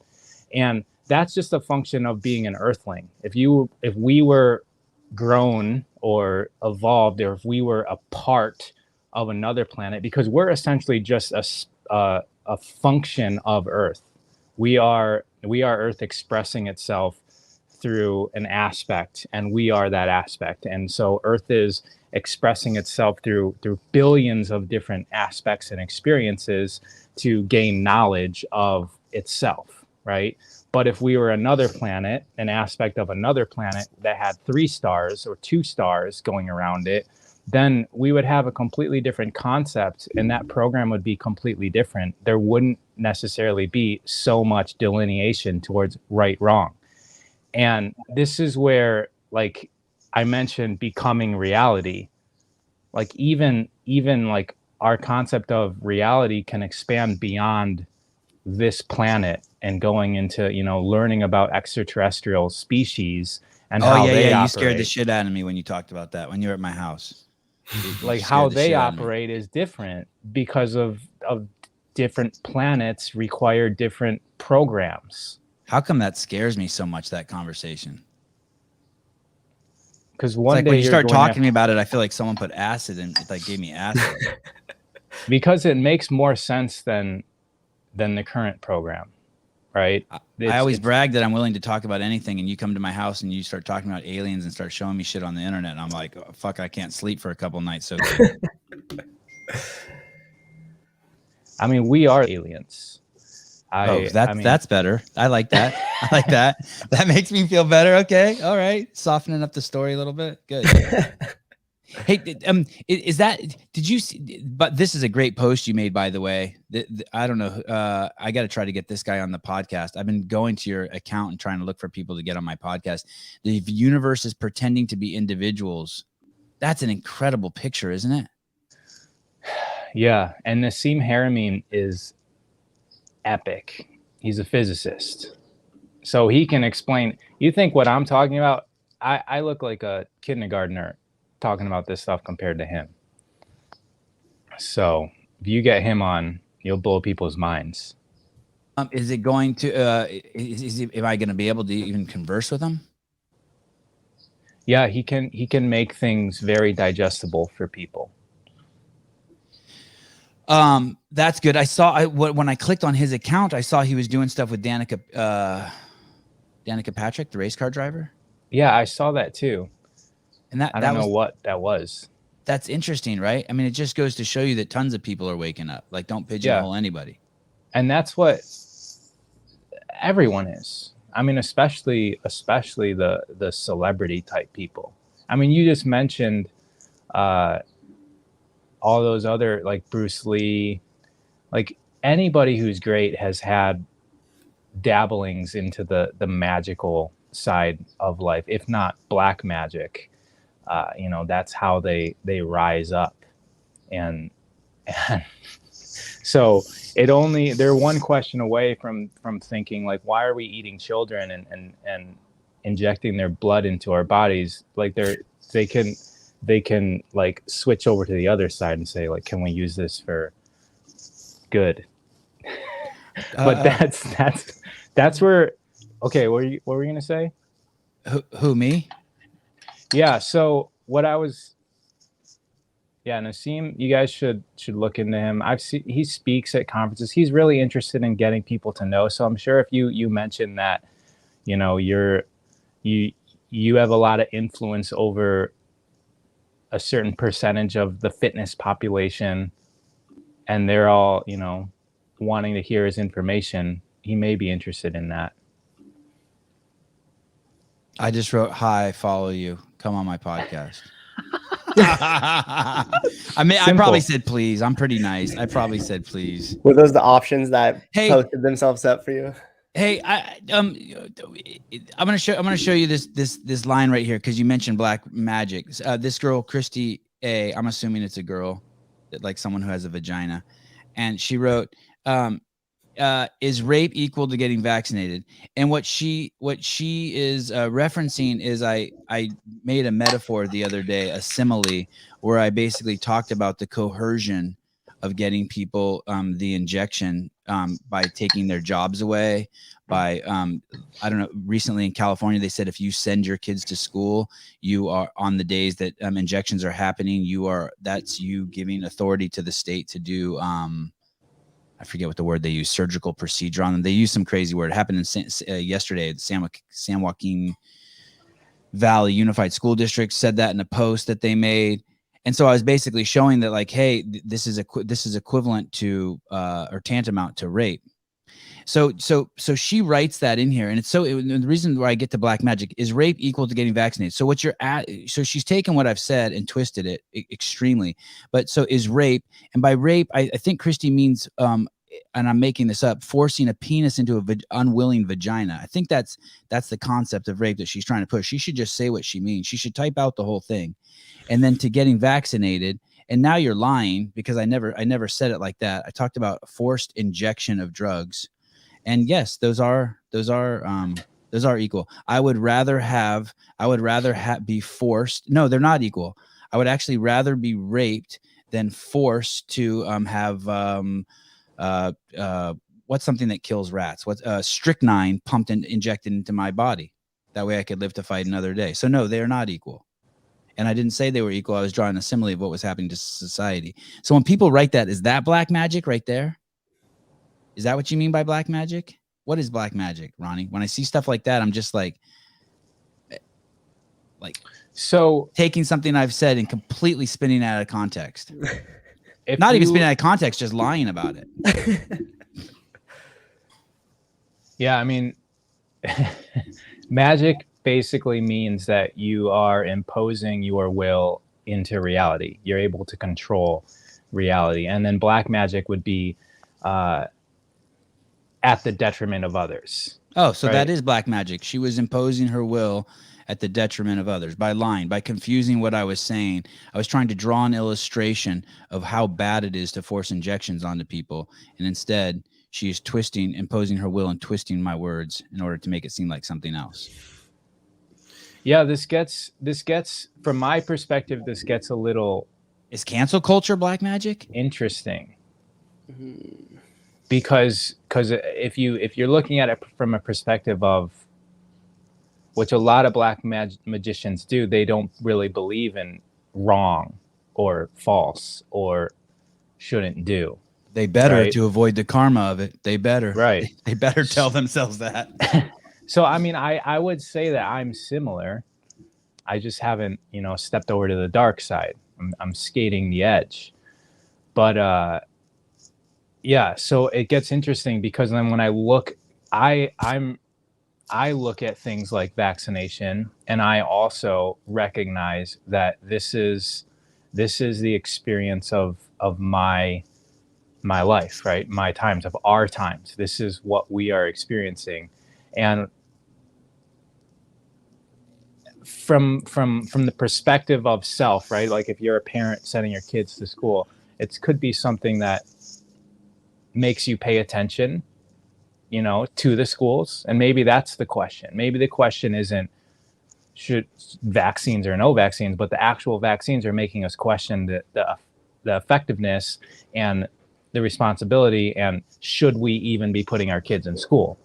And that's just a function of being an earthling. If we were grown or evolved, or if we were a part of another planet, because we're essentially just a function of Earth. We are Earth expressing itself through an aspect, and we are that aspect. And so Earth is expressing itself through billions of different aspects and experiences to gain knowledge of itself, right? But if we were another planet, an aspect of another planet that had 3 stars or 2 stars going around it, then we would have a completely different concept, and that program would be completely different. There wouldn't necessarily be so much delineation towards right, wrong. And this is where, like I mentioned, becoming reality, like even like our concept of reality can expand beyond this planet and going into, you know, learning about extraterrestrial species and how they operate. You scared the shit out of me when you talked about that when you were at my house. Like how they operate is different because of different planets require different programs. How come that scares me so much, that conversation? Because one day when you start talking to me about it, I feel like someone put acid and it like gave me acid. Because it makes more sense than the current program, right? I always brag that I'm willing to talk about anything, and you come to my house and you start talking about aliens and start showing me shit on the internet, and I'm like, oh, fuck, I can't sleep for a couple nights. So I mean, we are aliens. That's better. I like that. I like that. That makes me feel better. Okay. All right. Softening up the story a little bit. Good. Hey, is that, did you see, but this is a great post you made, by the way. I don't know. I got to try to get this guy on the podcast. I've been going to your account and trying to look for people to get on my podcast. The universe is pretending to be individuals. That's an incredible picture, isn't it? Yeah. And Nassim Haramein is epic. He's a physicist. So he can explain. You think what I'm talking about, I look like a kindergartner talking about this stuff compared to him. So if you get him on, you'll blow people's minds. Is it going to, am I going to be able to even converse with him? Yeah, he can make things very digestible for people. That's good. I saw when I clicked on his account, I saw he was doing stuff with Danica Patrick, the race car driver. Yeah, I saw that too. And I don't know what that was. That's interesting, right? I mean, it just goes to show you that tons of people are waking up. Like, don't pigeonhole anybody. And that's what everyone is. I mean, especially the celebrity type people. I mean, you just mentioned all those other, like Bruce Lee, like anybody who's great has had dabblings into the magical side of life, if not black magic. You know, that's how they rise up. And so they're one question away from thinking like, why are we eating children and injecting their blood into our bodies? Like they can like switch over to the other side and say like, can we use this for good? But that's where, okay. What were we going to say? Who, me? Yeah. So Nassim, you guys should look into him. He speaks at conferences. He's really interested in getting people to know. So I'm sure if you mentioned that, you know, you have a lot of influence over a certain percentage of the fitness population, and they're all, you know, wanting to hear his information, he may be interested in that. I just wrote, hi, follow you. Come on my podcast. I probably said please. I'm pretty nice. I probably said please. Were those the options that posted themselves up for you? Hey, I'm gonna show you this line right here because you mentioned black magic. This girl, Christy A. I'm assuming it's a girl, like someone who has a vagina, and she wrote, "Is rape equal to getting vaccinated?" And what she is referencing is I made a metaphor the other day, a simile, where I basically talked about the coercion of getting people the injection by taking their jobs away. By I don't know. Recently in California, they said if you send your kids to school, you are on the days that injections are happening. That's you giving authority to the state to do. I forget what the word they use, surgical procedure on them. They use some crazy word. It happened yesterday at San Joaquin Valley Unified School District said that in a post that they made. And so I was basically showing that like, hey, this is equivalent to or tantamount to rape. So she writes that in here, and the reason why I get to black magic is rape equal to getting vaccinated. So so she's taken what I've said and twisted it extremely. But so is rape, and by rape, I think Christy means, and I'm making this up, forcing a penis into an unwilling vagina. I think that's the concept of rape that she's trying to push. She should just say what she means. She should type out the whole thing, and then to getting vaccinated. And now you're lying, because I never said it like that. I talked about forced injection of drugs. And yes, those are equal. I would rather be forced. No, they're not equal. I would actually rather be raped than forced to have what's something that kills rats? What's strychnine pumped and injected into my body. That way I could live to fight another day. So no, they are not equal. And I didn't say they were equal. I was drawing a simile of what was happening to society. So when people write that, is that black magic right there? Is that what you mean by black magic? What is black magic, Ronnie? When I see stuff like that, I'm just like so taking something I've said and completely spinning it out of context. Not even spinning out of context, just lying about it. Yeah, I mean, magic basically means that you are imposing your will into reality. You're able to control reality. And then black magic would be at the detriment of others. Oh, so right? That is black magic. She was imposing her will at the detriment of others by lying, by confusing what I was saying. I was trying to draw an illustration of how bad it is to force injections onto people. And instead, she is imposing her will and twisting my words in order to make it seem like something else. Yeah, this gets, from my perspective, this gets a little... Is cancel culture black magic? Interesting. Because if you're looking at it from a perspective of, which a lot of black magicians do, they don't really believe in wrong or false or shouldn't do. They better, right? To avoid the karma of it. They better. Right. They better tell themselves that. So, I mean, I would say that I'm similar. I just haven't, stepped over to the dark side. I'm skating the edge. But, yeah, so it gets interesting because then when I look, I look at things like vaccination, and I also recognize that this is the experience of my life, right? My times, of our times. This is what we are experiencing. And from the perspective of self, right? Like if you're a parent sending your kids to school, it could be something that makes you pay attention, to the schools. And maybe that's the question. Maybe the question isn't should vaccines or no vaccines, but the actual vaccines are making us question the effectiveness and the responsibility, and should we even be putting our kids in school,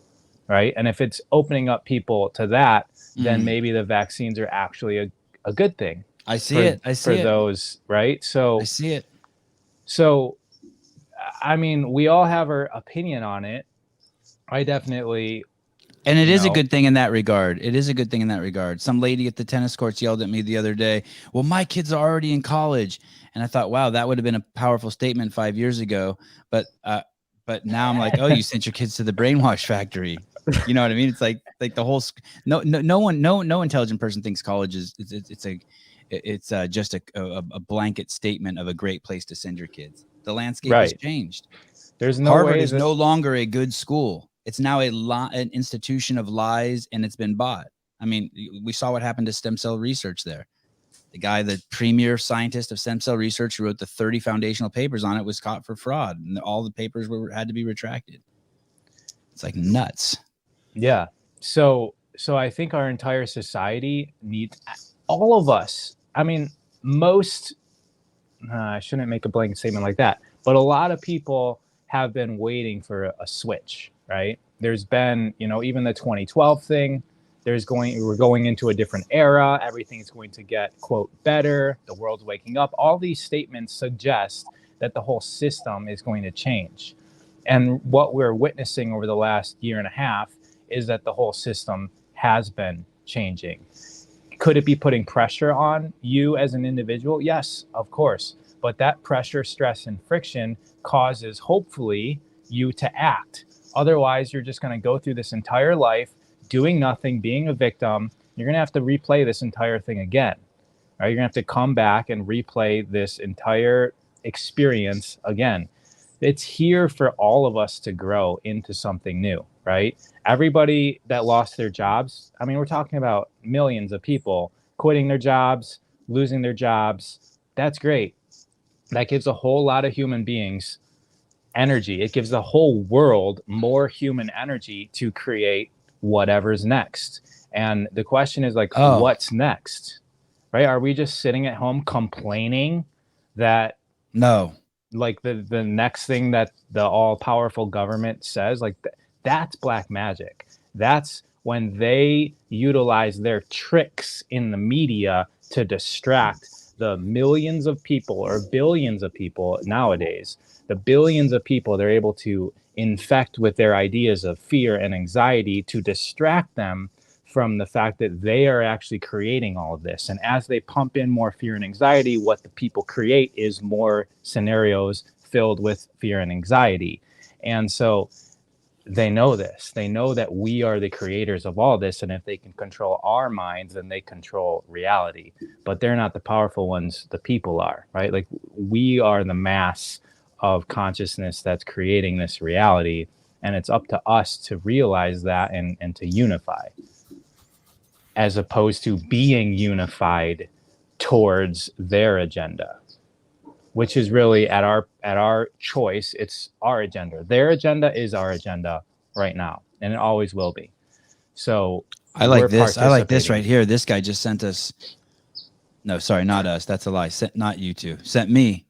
right? And if it's opening up people to that, then maybe the vaccines are actually a good thing. I see it. For those, right? So I see it. So, I mean, we all have our opinion on it. I definitely... And it is a good thing in that regard. It is a good thing in that regard. Some lady at the tennis courts yelled at me the other day, well, my kids are already in college. And I thought, wow, that would have been a powerful statement 5 years ago. But now I'm like, oh, you sent your kids to the brainwash factory. You know what I mean? It's like the whole, no intelligent person thinks college is, it's just a blanket statement of a great place to send your kids. The landscape has changed. There's no Harvard way is no longer a good school. It's now an institution of lies, and it's been bought. I mean, we saw what happened to stem cell research there. The guy, the premier scientist of stem cell research, who wrote the 30 foundational papers on it, was caught for fraud, and all the papers had to be retracted. It's like nuts. Yeah. So I think our entire society needs, all of us. I mean, I shouldn't make a blanket statement like that, but a lot of people have been waiting for a switch. Right. There's been, even the 2012 thing, we're going into a different era. Everything's going to get, quote, better. The world's waking up. All these statements suggest that the whole system is going to change. And what we're witnessing over the last year and a half is that the whole system has been changing. Could it be putting pressure on you as an individual? Yes, of course. But that pressure, stress, and friction causes, hopefully, you to act. Otherwise, you're just going to go through this entire life doing nothing, being a victim. You're going to have to replay this entire thing again. Right? You're going to have to come back and replay this entire experience again. It's here for all of us to grow into something new, right? Everybody that lost their jobs, I mean, we're talking about millions of people quitting their jobs, losing their jobs. That's great. that gives a whole lot of human beings energy. It gives the whole world more human energy to create whatever's next. And the question is like, what's next? Right? Are we just sitting at home complaining that like the next thing that the all-powerful government says, like that's black magic. That's when they utilize their tricks in the media to distract the millions of people or billions of people nowadays. The billions of people they're able to infect with their ideas of fear and anxiety to distract them from the fact that they are actually creating all of this. And as they pump in more fear and anxiety, what the people create is more scenarios filled with fear and anxiety. And so they know this. They know that we are the creators of all this. And if they can control our minds, then they control reality. But they're not the powerful ones. The people are, right? Like we are the mass of consciousness that's creating this reality. And it's up to us to realize that and to unify, as opposed to being unified towards their agenda, which is really at our choice. It's our agenda. Their agenda is our agenda right now, and it always will be. So I like this. I like this right here. This guy just sent us. No, sorry, not us. That's a lie. Not you two. Sent me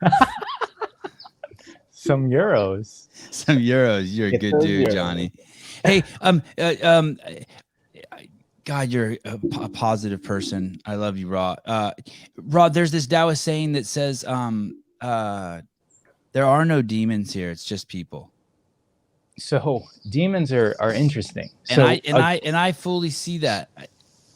some euros. Some euros. You're a good dude, Johnny. Hey, God, you're a positive person. I love you, Rod. Rod, there's this Taoist saying that says, there are no demons here. It's just people. So demons are interesting. And I fully see that.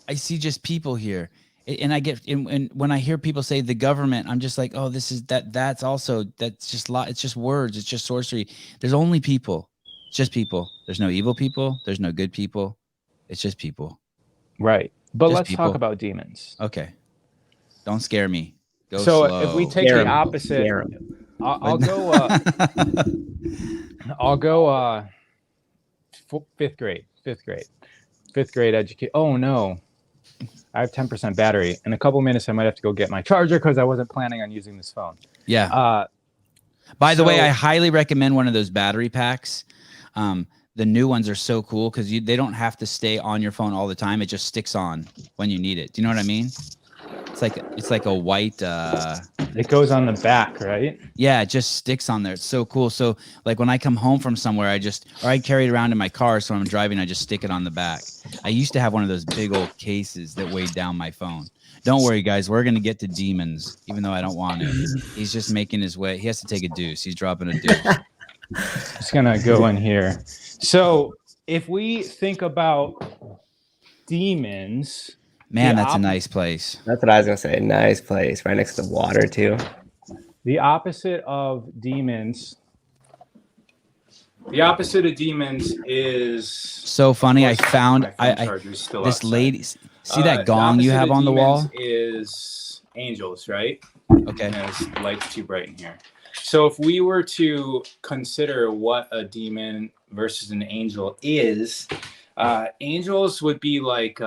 I see just people here. And I get, and when I hear people say the government, I'm just like, oh, this is that's just it's just words. It's just sorcery. There's only people. It's just people. There's no evil people. There's no good people. It's just people. Right. But just let's people. Talk about demons. Okay. Don't scare me. Go so slow. If we take the opposite, I'll go fifth grade education. Oh no. I have 10% battery. In a couple minutes, I might have to go get my charger because I wasn't planning on using this phone. Yeah. By the way, I highly recommend one of those battery packs. The new ones are so cool because they don't have to stay on your phone all the time. It just sticks on when you need it. Do you know what I mean? It's like a white. It goes on the back, right? Yeah, it just sticks on there. It's so cool. So like when I come home from somewhere, I carry it around in my car. So when I'm driving, I just stick it on the back. I used to have one of those big old cases that weighed down my phone. Don't worry, guys. We're gonna get to demons, even though I don't want to. He's just making his way. He has to take a deuce. He's dropping a deuce. Just gonna go in here. So if we think about demons. Man, that's a nice place. That's what I was going to say. Nice place. Right next to the water, too. The opposite of demons is... So funny. I found this lady. See that gong you have on the wall? Is angels, right? Okay. And this light's too bright in here. So if we were to consider what a demon versus an angel is, angels would be like...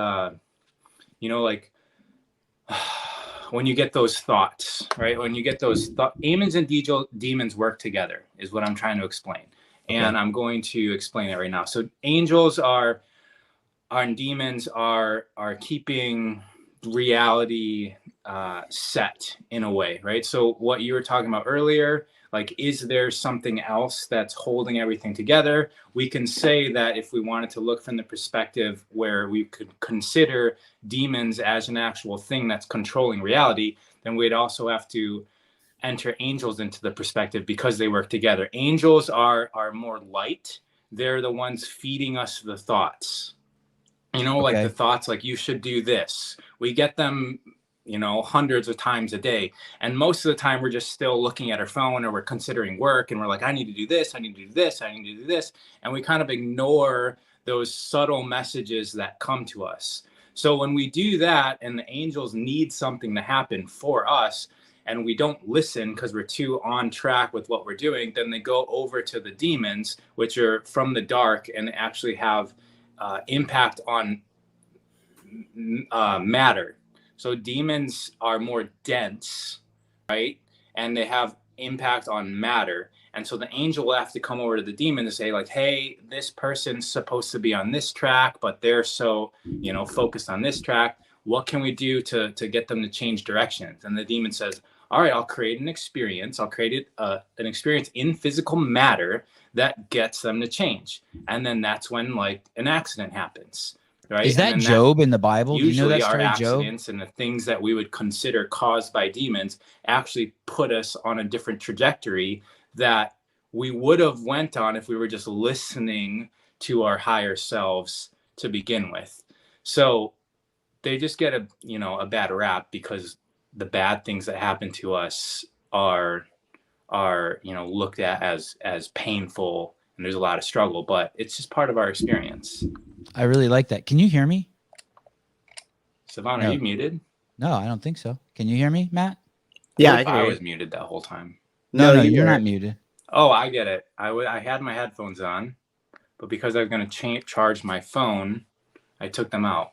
when you get those thoughts, right? When you get those thoughts, demons and demons work together is what I'm trying to explain. Okay. And I'm going to explain it right now. So angels and demons are keeping reality set in a way, right? So what you were talking about earlier, like, is there something else that's holding everything together? We can say that if we wanted to look from the perspective where we could consider demons as an actual thing that's controlling reality, then we'd also have to enter angels into the perspective because they work together. Angels are more light. They're the ones feeding us the thoughts. Like the thoughts, like, you should do this. We get them, hundreds of times a day. And most of the time we're just still looking at our phone, or we're considering work, and we're like, I need to do this, I need to do this, I need to do this. And we kind of ignore those subtle messages that come to us. So when we do that, and the angels need something to happen for us, and we don't listen because we're too on track with what we're doing, then they go over to the demons, which are from the dark and actually have impact on matter. So demons are more dense, right? And they have impact on matter. And so the angel will have to come over to the demon to say like, hey, this person's supposed to be on this track, but they're so, focused on this track. What can we do to get them to change directions? And the demon says, all right, I'll create an experience. I'll create an experience in physical matter that gets them to change. And then that's when like an accident happens. Right? Is that Job in the Bible? Do you know that story, Job? Accidents and the things that we would consider caused by demons actually put us on a different trajectory that we would have went on if we were just listening to our higher selves to begin with. So they just get a bad rap because the bad things that happen to us are looked at as painful, and there's a lot of struggle, but it's just part of our experience. I really like that. Can you hear me? Sevan, are you muted? No, I don't think so. Can you hear me, Matt? Yeah, I was muted that whole time. No, you're not muted. Oh, I get it. I had my headphones on, but because I was going to charge my phone, I took them out.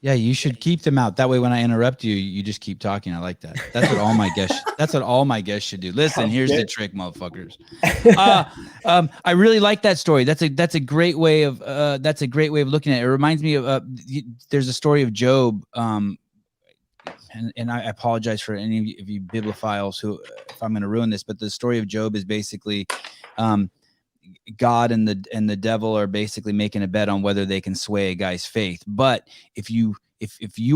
Yeah, you should keep them out. That way, when I interrupt you, you just keep talking. I like that. That's what all my guests. That's what all my guests should do. Listen, here's the trick, motherfuckers. I really like that story. That's a great way of looking at it. It reminds me of there's a story of Job. And I apologize for any of you bibliophiles who, if I'm going to ruin this, but the story of Job is basically, God and the devil are basically making a bet on whether they can sway a guy's faith. But if you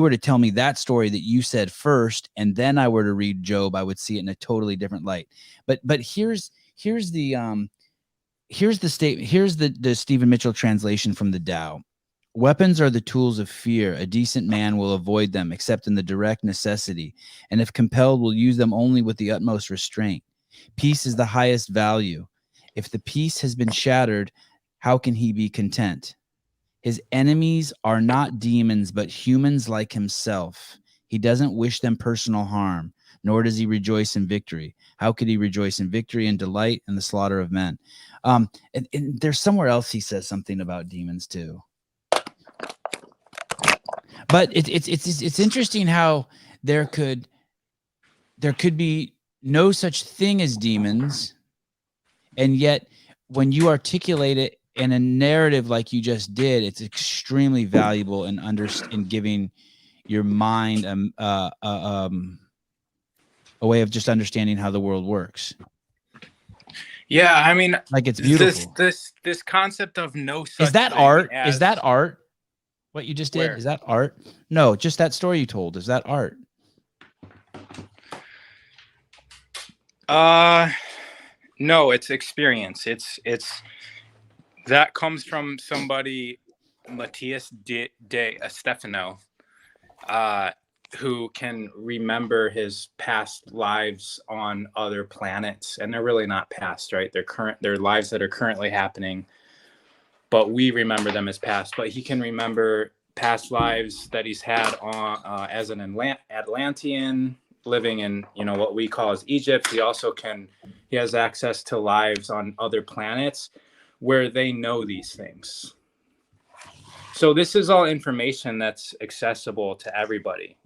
were to tell me that story that you said first, and then I were to read Job, I would see it in a totally different light. But here's the statement. Here's the Stephen Mitchell translation from the Tao. Weapons are the tools of fear. A decent man will avoid them except in the direct necessity, and if compelled will use them only with the utmost restraint. Peace is the highest value. If the peace has been shattered, how can he be content? His enemies are not demons, but humans like himself. He doesn't wish them personal harm, nor does he rejoice in victory. How could he rejoice in victory and delight in the slaughter of men? And there's somewhere else he says something about demons too. But it's interesting how there could be no such thing as demons. And yet, when you articulate it in a narrative like you just did, it's extremely valuable in giving your mind a way of just understanding how the world works. Yeah, I mean, like it's beautiful. This concept of no such is that thing art? As... Is that art? What you just did? Where? Is that art? No, just that story you told. Is that art? No, it's experience. It's that comes from somebody, Matthias de Stefano, who can remember his past lives on other planets, and they're really not past, right? They're lives that are currently happening, but we remember them as past. But he can remember past lives that he's had on as an Atlantean, living in what we call as Egypt. He has access to lives on other planets where they know these things. So this is all information that's accessible to everybody.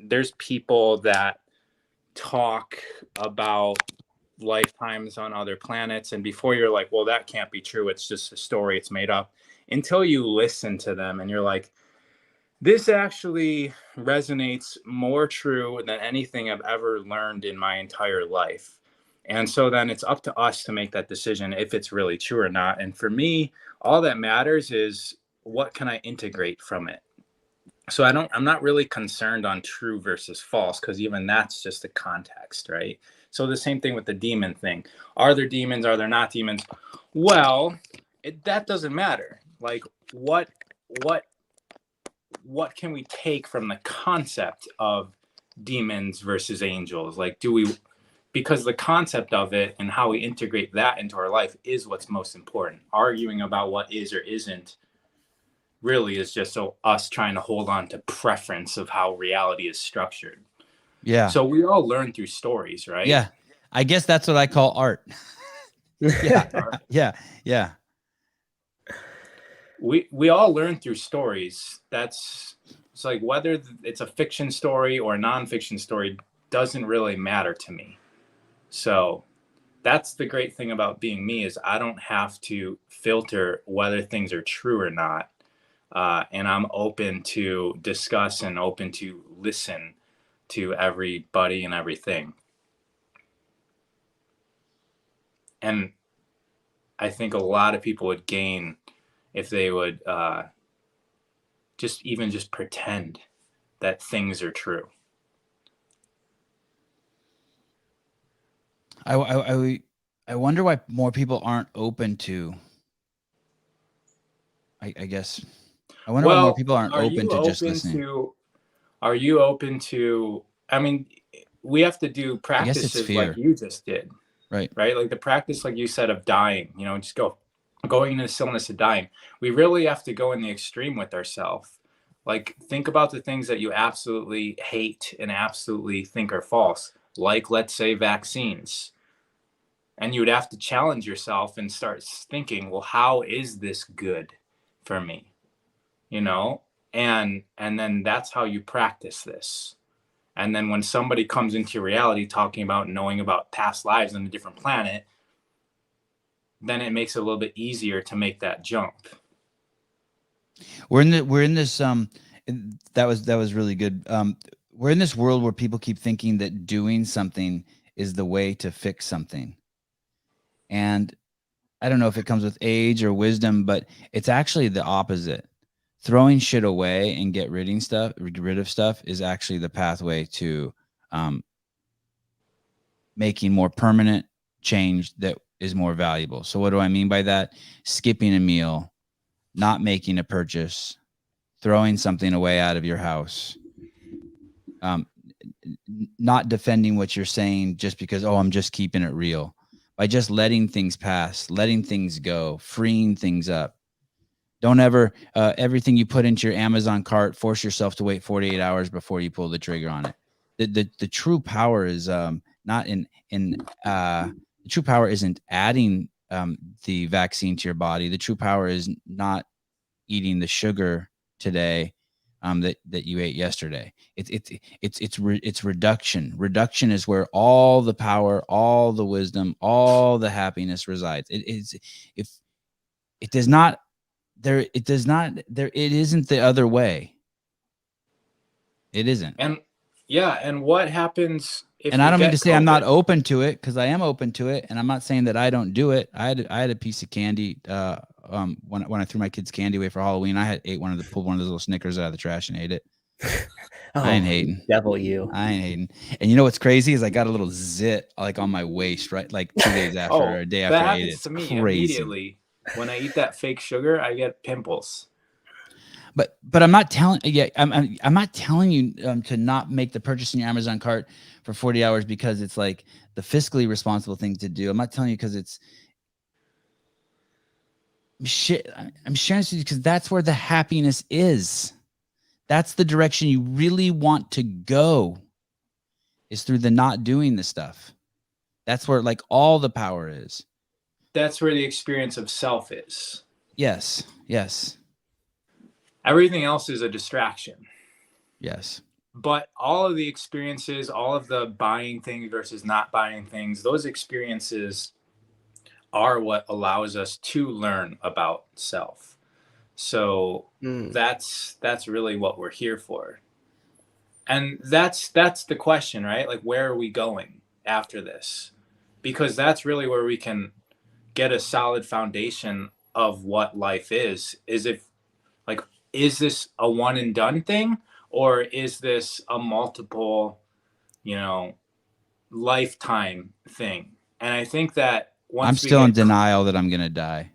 There's people that talk about lifetimes on other planets, and before you're like, well, that can't be true, it's just a story, it's made up, until you listen to them and you're like, this actually resonates more true than anything I've ever learned in my entire life. And so then it's up to us to make that decision if it's really true or not. And for me, all that matters is what can I integrate from it? So I'm not really concerned on true versus false, because even that's just a context, right? So the same thing with the demon thing. Are there demons? Are there not demons? Well, that doesn't matter. Like what can we take from the concept of demons versus angels? Like, because the concept of it and how we integrate that into our life is what's most important. Arguing about what is or isn't really is just us trying to hold on to preference of how reality is structured. Yeah. So we all learn through stories, right? Yeah. I guess that's what I call art. Yeah. Yeah. We all learn through stories. It's like whether it's a fiction story or a nonfiction story doesn't really matter to me. So that's the great thing about being me, is I don't have to filter whether things are true or not. And I'm open to discuss and open to listen to everybody and everything. And I think a lot of people would gain if they would just pretend that things are true. I wonder why more people aren't open to. I guess I wonder why more people aren't open to just listening. Are you open to? I mean, we have to do practices like you just did, right? Like the practice, like you said, of dying. Just going into the stillness of dying. We really have to go in the extreme with ourselves. Like, think about the things that you absolutely hate and absolutely think are false, like, let's say, vaccines. And you would have to challenge yourself and start thinking, well, how is this good for me? And then that's how you practice this. And then when somebody comes into your reality talking about knowing about past lives on a different planet, then it makes it a little bit easier to make that jump. We're in this that was really good. We're in this world where people keep thinking that doing something is the way to fix something. And I don't know if it comes with age or wisdom, but it's actually the opposite. Throwing shit away and get rid of stuff is actually the pathway to making more permanent change that is more valuable. So what do I mean by that? Skipping a meal, not making a purchase, throwing something away out of your house, not defending what you're saying just because, I'm just keeping it real. By just letting things pass, letting things go, freeing things up. Don't ever, everything you put into your Amazon cart, force yourself to wait 48 hours before you pull the trigger on it. The true power is not the true power isn't adding the vaccine to your body. The true power is not eating the sugar today that you ate yesterday. It's reduction. Reduction is where all the power, all the wisdom, all the happiness resides. It isn't the other way. It isn't. And what happens if? And I don't mean to say I'm not open to it, because I am open to it, and I'm not saying that I don't do it. I had a piece of candy when I threw my kids' candy away for Halloween. I pulled one of those little Snickers out of the trash and ate it. I ain't hating. Devil you. I ain't hating. And you know what's crazy is I got a little zit like on my waist, right? Like 2 days after or a day after I ate it. It's to me crazy. Immediately. When I eat that fake sugar, I get pimples. But I'm not telling. Yeah, I'm not telling you to not make the purchase in your Amazon cart for 40 hours because it's like the fiscally responsible thing to do. I'm not telling you because it's shit. I'm sharing this with you because that's where the happiness is. That's the direction you really want to go. Is through the not doing the stuff. That's where like all the power is. That's where the experience of self is. Yes. Everything else is a distraction. Yes. But all of the experiences, all of the buying things versus not buying things, those experiences are what allows us to learn about self. So that's really what we're here for. And that's the question, right? Like, where are we going after this? Because that's really where we can get a solid foundation of what life is is this a one and done thing, or is this a multiple, lifetime thing? And I think that I'm still in denial that I'm going to die.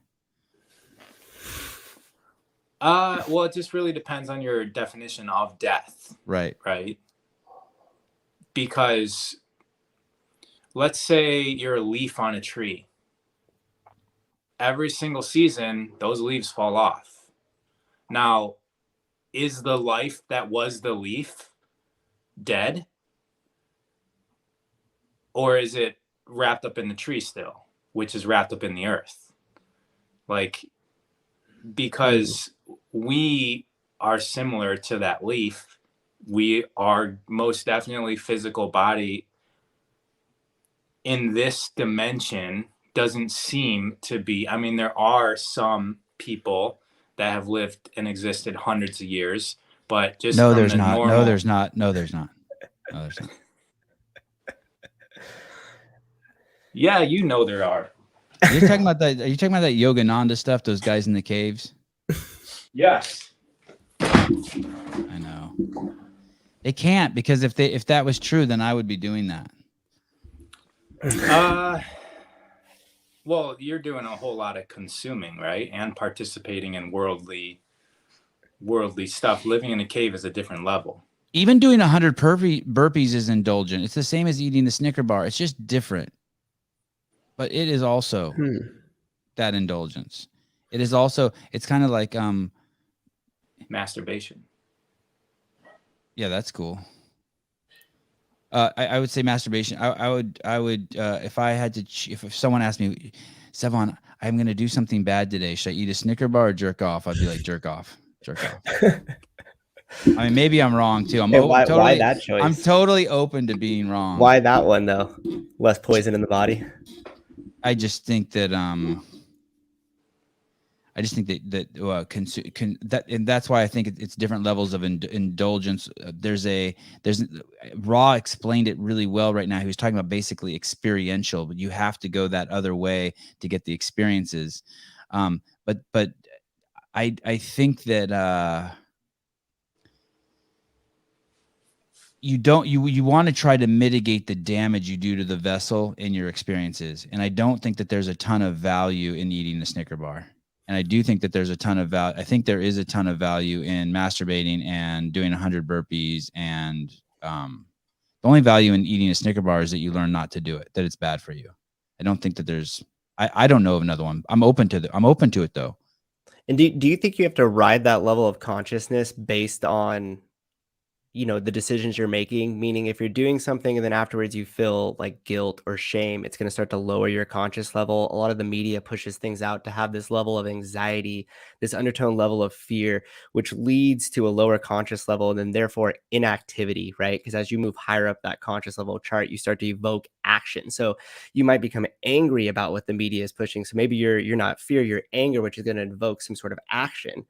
Well, it just really depends on your definition of death. Right. Because let's say you're a leaf on a tree. Every single season, those leaves fall off. Now, is the life that was the leaf dead? Or is it wrapped up in the tree still, which is wrapped up in the earth? Because we are similar to that leaf. We are most definitely physical body in this dimension doesn't seem to be. I mean, there are some people that have lived and existed hundreds of years, but just no, from there's the not. normal. No, there's not. No, there's not. No, there's not. Yeah, you know there are. You're talking about that. Are you talking about that Yogananda stuff? Those guys in the caves? Yes. I know. They can't, because if that was true, then I would be doing that. Well, you're doing a whole lot of consuming, right? And participating in worldly stuff. Living in a cave is a different level. Even doing 100 burpees is indulgent. It's the same as eating the Snicker bar. It's just different. But it is also that indulgence. It is also, it's kind of like masturbation. Yeah, that's cool. I would say masturbation. I would if I had to if someone asked me, Sevan, I'm going to do something bad today, should I eat a Snicker bar or jerk off? I'd be like, jerk off. I mean, maybe I'm wrong too. Why that choice? I'm totally open to being wrong. Why that one though? Less poison in the body. I just think that and that's why I think it's different levels of indulgence. There's Raw explained it really well right now. He was talking about basically experiential, but you have to go that other way to get the experiences. But I think that you want to try to mitigate the damage you do to the vessel in your experiences. And I don't think that there's a ton of value in eating a Snicker bar. And I do think that there's a ton of value. I think there is a ton of value in masturbating and doing 100 burpees. And the only value in eating a Snicker bar is that you learn not to do it, that it's bad for you. I don't think that there's, I don't know of another one. I'm open to it though. And do you think you have to ride that level of consciousness based on, the decisions you're making? Meaning if you're doing something and then afterwards you feel like guilt or shame, it's going to start to lower your conscious level. A lot of the media pushes things out to have this level of anxiety, this undertone level of fear, which leads to a lower conscious level and then therefore inactivity, right? Because as you move higher up that conscious level chart, you start to evoke action. So you might become angry about what the media is pushing. So maybe you're not fear, you're anger, which is going to invoke some sort of action.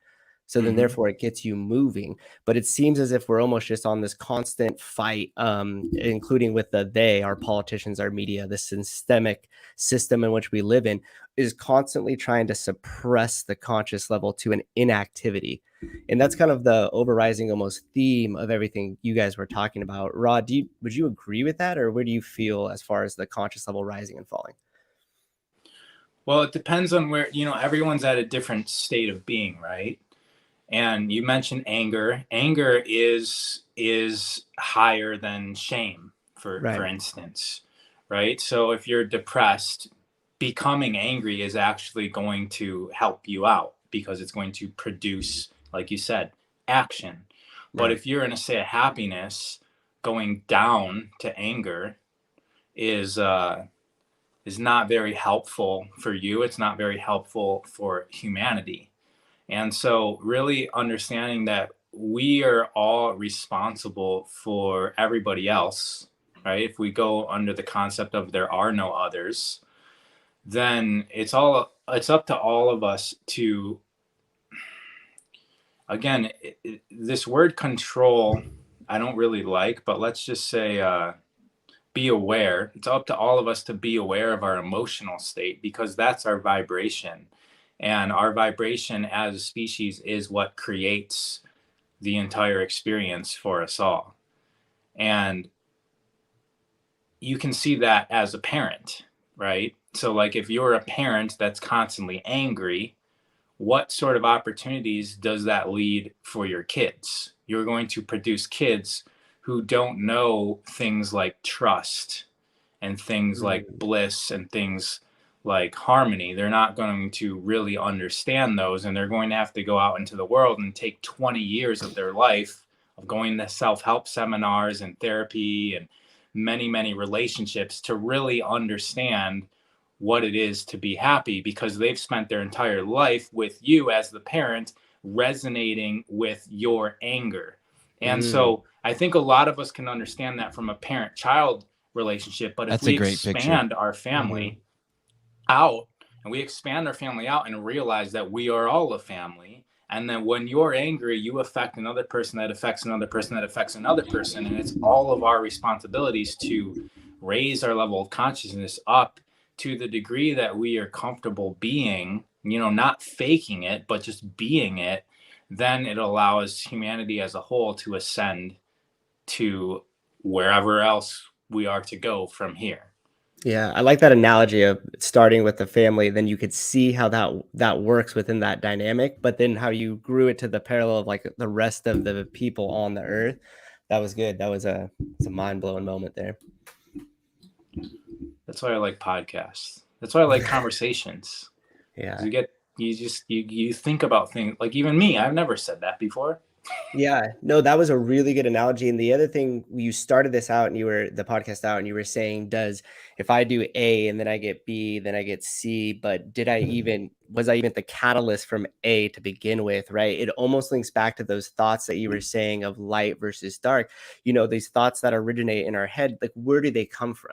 So then therefore it gets you moving. But it seems as if we're almost just on this constant fight, including with our politicians, our media, the systemic system in which we live in is constantly trying to suppress the conscious level to an inactivity. And that's kind of the overriding almost theme of everything you guys were talking about. Rod, would you agree with that? Or where do you feel as far as the conscious level rising and falling? Well, it depends on where, everyone's at a different state of being, right? And you mentioned anger. Anger is higher than shame, for instance, right? So if you're depressed, becoming angry is actually going to help you out because it's going to produce, like you said, action. Right. But if you're in a state of happiness, going down to anger is not very helpful for you. It's not very helpful for humanity. And so really understanding that we are all responsible for everybody else, right? If we go under the concept of there are no others, then it's up to all of us to, again, this word control, I don't really like, but let's just say be aware. It's up to all of us to be aware of our emotional state because that's our vibration. And our vibration as a species is what creates the entire experience for us all. And you can see that as a parent, right? So like if you're a parent that's constantly angry, what sort of opportunities does that lead for your kids? You're going to produce kids who don't know things like trust and things like bliss and things like harmony. They're not going to really understand those, and they're going to have to go out into the world and take 20 years of their life of going to self-help seminars and therapy and many, many relationships to really understand what it is to be happy because they've spent their entire life with you as the parent resonating with your anger. And so I think a lot of us can understand that from a parent-child relationship. But That's if we a great expand picture. our family out, and we expand our family out and realize that we are all a family, and then when you're angry, you affect another person that affects another person that affects another person, and it's all of our responsibilities to raise our level of consciousness up to the degree that we are comfortable being, you know, not faking it, but just being it. Then it allows humanity as a whole to ascend to wherever else we are to go from here. Yeah, I like that analogy of starting with the family. Then you could see how that works within that dynamic, but then how you grew it to the parallel of like the rest of the people on the earth. That was good. That was it's a mind-blowing moment there. That's why I like podcasts. That's why I like conversations. Yeah. You think about things, like even me, I've never said that before. Yeah, no, that was a really good analogy. And the other thing, you started this out and the podcast out and you were saying, if I do A and then I get B, then I get C, but was I even the catalyst from A to begin with, right? It almost links back to those thoughts that you were saying of light versus dark, you know, these thoughts that originate in our head, like where do they come from?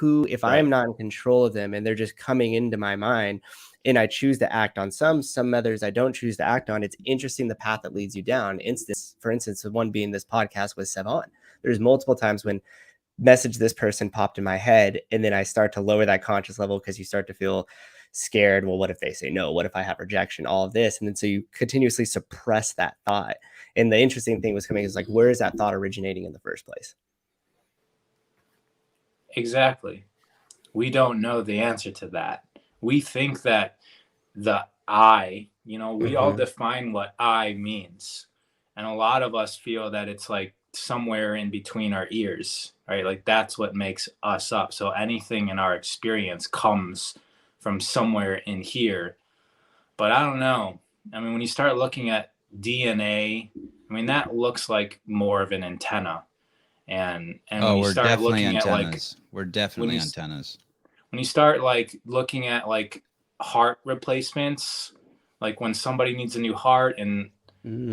If I am not in control of them and they're just coming into my mind, and I choose to act on some others I don't choose to act on, it's interesting the path that leads you down. For instance, the one being this podcast with Sevan. There's multiple times when message this person popped in my head, and then I start to lower that conscious level because you start to feel scared. Well, what if they say no? What if I have rejection? All of this. And then so you continuously suppress that thought. And the interesting thing was coming is like, where is that thought originating in the first place? Exactly. We don't know the answer to that. We think that the I, you know, we all define what I means. And a lot of us feel that it's like somewhere in between our ears, right? Like that's what makes us up. So anything in our experience comes from somewhere in here. But I don't know. I mean, when you start looking at DNA, I mean, that looks like more of an antenna. And when you start looking at like, we're definitely antennas. When you start like looking at like heart replacements, like when somebody needs a new heart and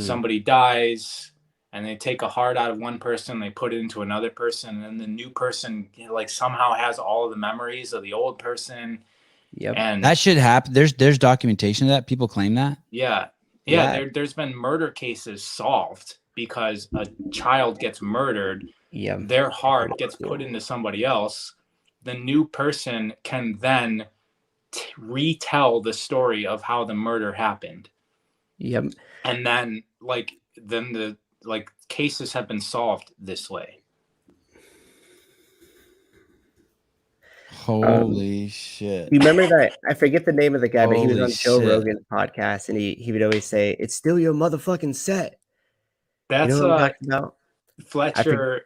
somebody dies and they take a heart out of one person, they put it into another person, and then the new person, you know, like somehow has all of the memories of the old person. Yep. And that should happen. There's documentation of that. People claim that. Yeah. There's been murder cases solved because a child gets murdered. Yeah. Their heart gets put into somebody else. The new person can then retell the story of how the murder happened. Yep. And then the cases have been solved this way. Holy shit. You remember that? I forget the name of the guy, but he was on Joe shit. Rogan's podcast, and he would always say, "It's still your motherfucking set." That's you know what I'm talking about? Fletcher.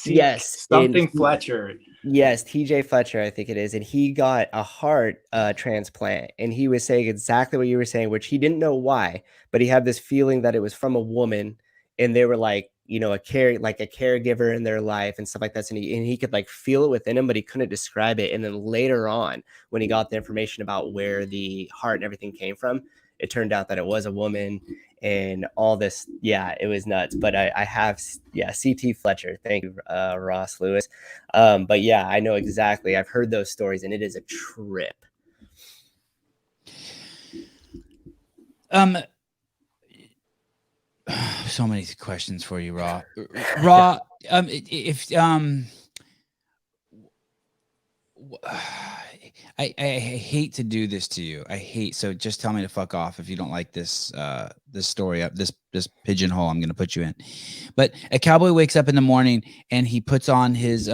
Yes. Fletcher. Yes, TJ Fletcher, I think it is. And he got a heart transplant. And he was saying exactly what you were saying, which he didn't know why, but he had this feeling that it was from a woman. And they were like, you know, a caregiver in their life and stuff like that. And he could like feel it within him, but he couldn't describe it. And then later on, when he got the information about where the heart and everything came from, it turned out that it was a woman and all this. Yeah, it was nuts. But I have, CT Fletcher. Thank you, Ross Lewis. But yeah, I know exactly. I've heard those stories and it is a trip. So many questions for you, Raw. I hate to do this to you. So just tell me to fuck off if you don't like this this story up this pigeonhole I'm gonna put you in. But a cowboy wakes up in the morning and he puts on his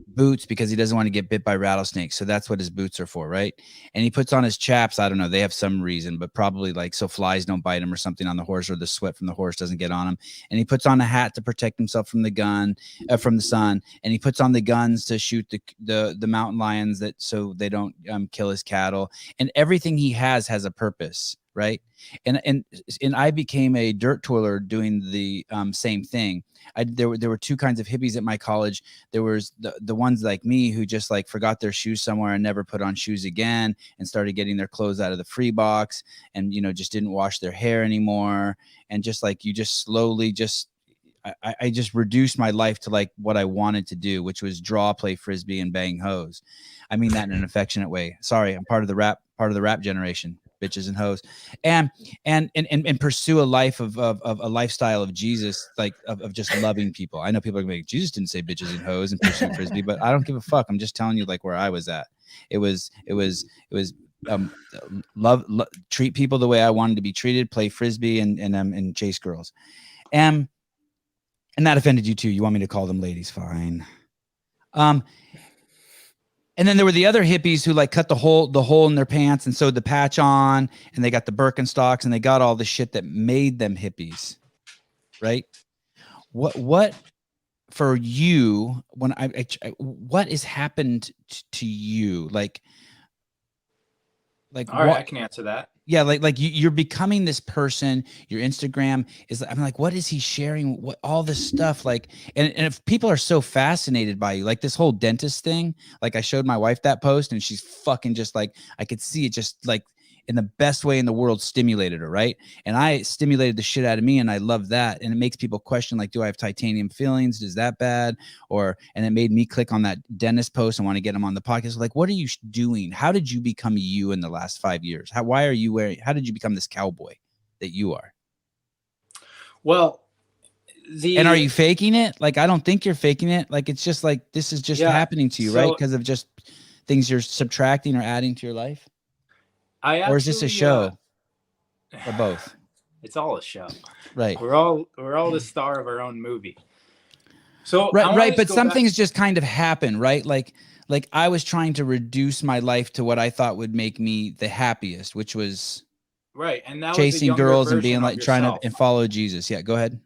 boots because he doesn't want to get bit by rattlesnakes. So that's what his boots are for, right? And he puts on his chaps. I don't know, they have some reason, but probably like so flies don't bite him or something on the horse, or the sweat from the horse doesn't get on him. And he puts on a hat to protect himself from from the sun. And he puts on the guns to shoot the mountain lions so they don't kill his cattle. And everything he has a purpose, right? And I became a dirt twirler doing the same thing. There were two kinds of hippies at my college. There was the ones like me who just like forgot their shoes somewhere and never put on shoes again and started getting their clothes out of the free box and, you know, just didn't wash their hair anymore. And just like you just slowly I just reduced my life to like what I wanted to do, which was draw, play Frisbee, and bang hoes. I mean that in an affectionate way. Sorry, I'm part of the rap generation, bitches and hoes, and pursue a life of a lifestyle of Jesus, like of just loving people. I know people are gonna be like, Jesus didn't say bitches and hoes and pursue Frisbee, but I don't give a fuck. I'm just telling you like where I was at. It was love, treat people the way I wanted to be treated, play Frisbee and chase girls. And that offended you too. You want me to call them ladies? Fine. And then there were the other hippies who like cut the hole in their pants and sewed the patch on, and they got the Birkenstocks and they got all the shit that made them hippies. Right. What for you when what has happened to you? Like, all right, I can answer that. Yeah, like you're becoming this person. Your Instagram is, I'm like, what is he sharing? What all this stuff like, and if people are so fascinated by you, like this whole dentist thing, like I showed my wife that post and she's fucking just like, I could see it just like in the best way in the world stimulated her, right? And I stimulated the shit out of me, and I love that. And it makes people question, like, do I have titanium fillings? Is that bad? And it made me click on that dentist post and want to get him on the podcast. Like, what are you doing? How did you become you in the last 5 years? How did you become this cowboy that you are? Well, and are you faking it? Like, I don't think you're faking it. Like, it's just like, this is just happening to you, right? Because of just things you're subtracting or adding to your life. Or is this a show? Or both? It's all a show. Right. We're all the star of our own movie. So right. But some things just kind of happen, right? Like I was trying to reduce my life to what I thought would make me the happiest, which was right. And that chasing was girls and being like trying to and follow Jesus. Yeah, go ahead.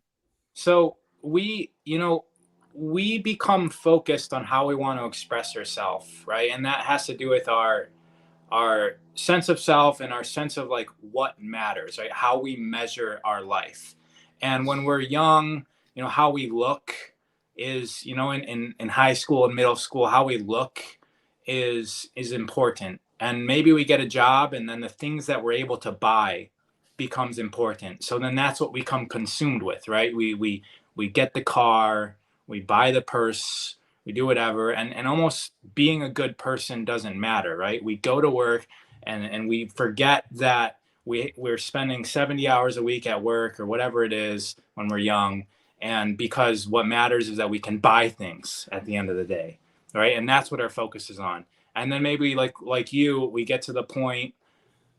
So we become focused on how we want to express ourselves, right? And that has to do with our sense of self and our sense of like what matters, right? How we measure our life. And when we're young, how we look is, in high school and middle school, how we look is important. And maybe we get a job, and then the things that we're able to buy becomes important. So then that's what we become consumed with, right? We get the car, we buy the purse, we do whatever, and almost being a good person doesn't matter, right? We go to work and we forget that we're spending 70 hours a week at work or whatever it is when we're young. And because what matters is that we can buy things at the end of the day, right? And that's what our focus is on. And then maybe like you, we get to the point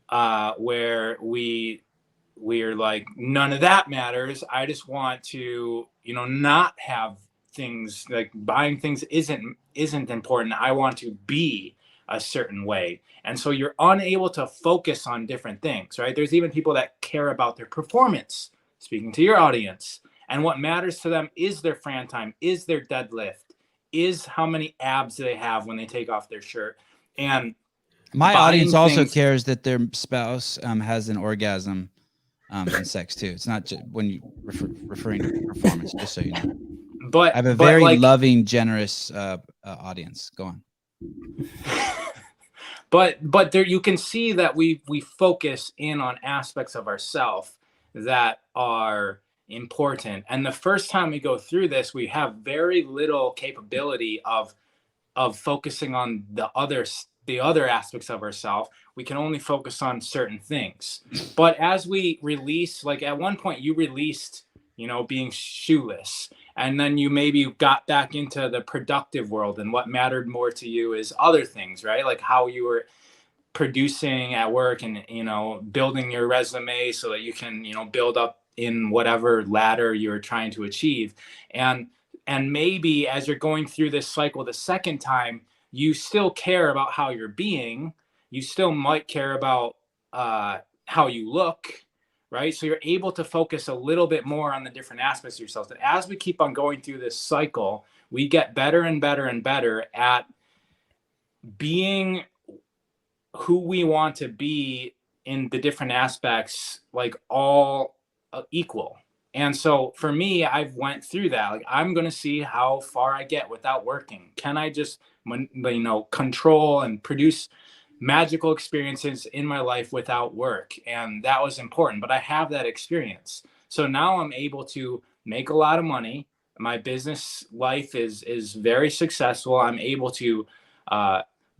where we're like, none of that matters. I just want to, not have things, like buying things isn't important. I want to be a certain way. And so you're unable to focus on different things, right? There's even people that care about their performance, speaking to your audience. And what matters to them is their Fran time, is their deadlift, is how many abs they have when they take off their shirt. And my audience also cares that their spouse has an orgasm in sex too. It's not just when you referring to performance, just so you know. But I have a very loving, generous audience. Go on. But there you can see that we focus in on aspects of ourselves that are important. And the first time we go through this, we have very little capability of focusing on the other aspects of ourselves. We can only focus on certain things. But as we release, like at one point you released, being shoeless, and then you maybe got back into the productive world, and what mattered more to you is other things, right? Like how you were producing at work and, building your resume so that you can, build up in whatever ladder you're trying to achieve. And maybe as you're going through this cycle the second time, you still care about how you're being. You still might care about how you look, right? So you're able to focus a little bit more on the different aspects of yourself. And as we keep on going through this cycle, we get better and better and better at being who we want to be in the different aspects, like all equal. And so for me, I've went through that. Like, I'm going to see how far I get without working. Can I just, control and produce magical experiences in my life without work? And that was important, but I have that experience. So now I'm able to make a lot of money. My business life is very successful. I'm able to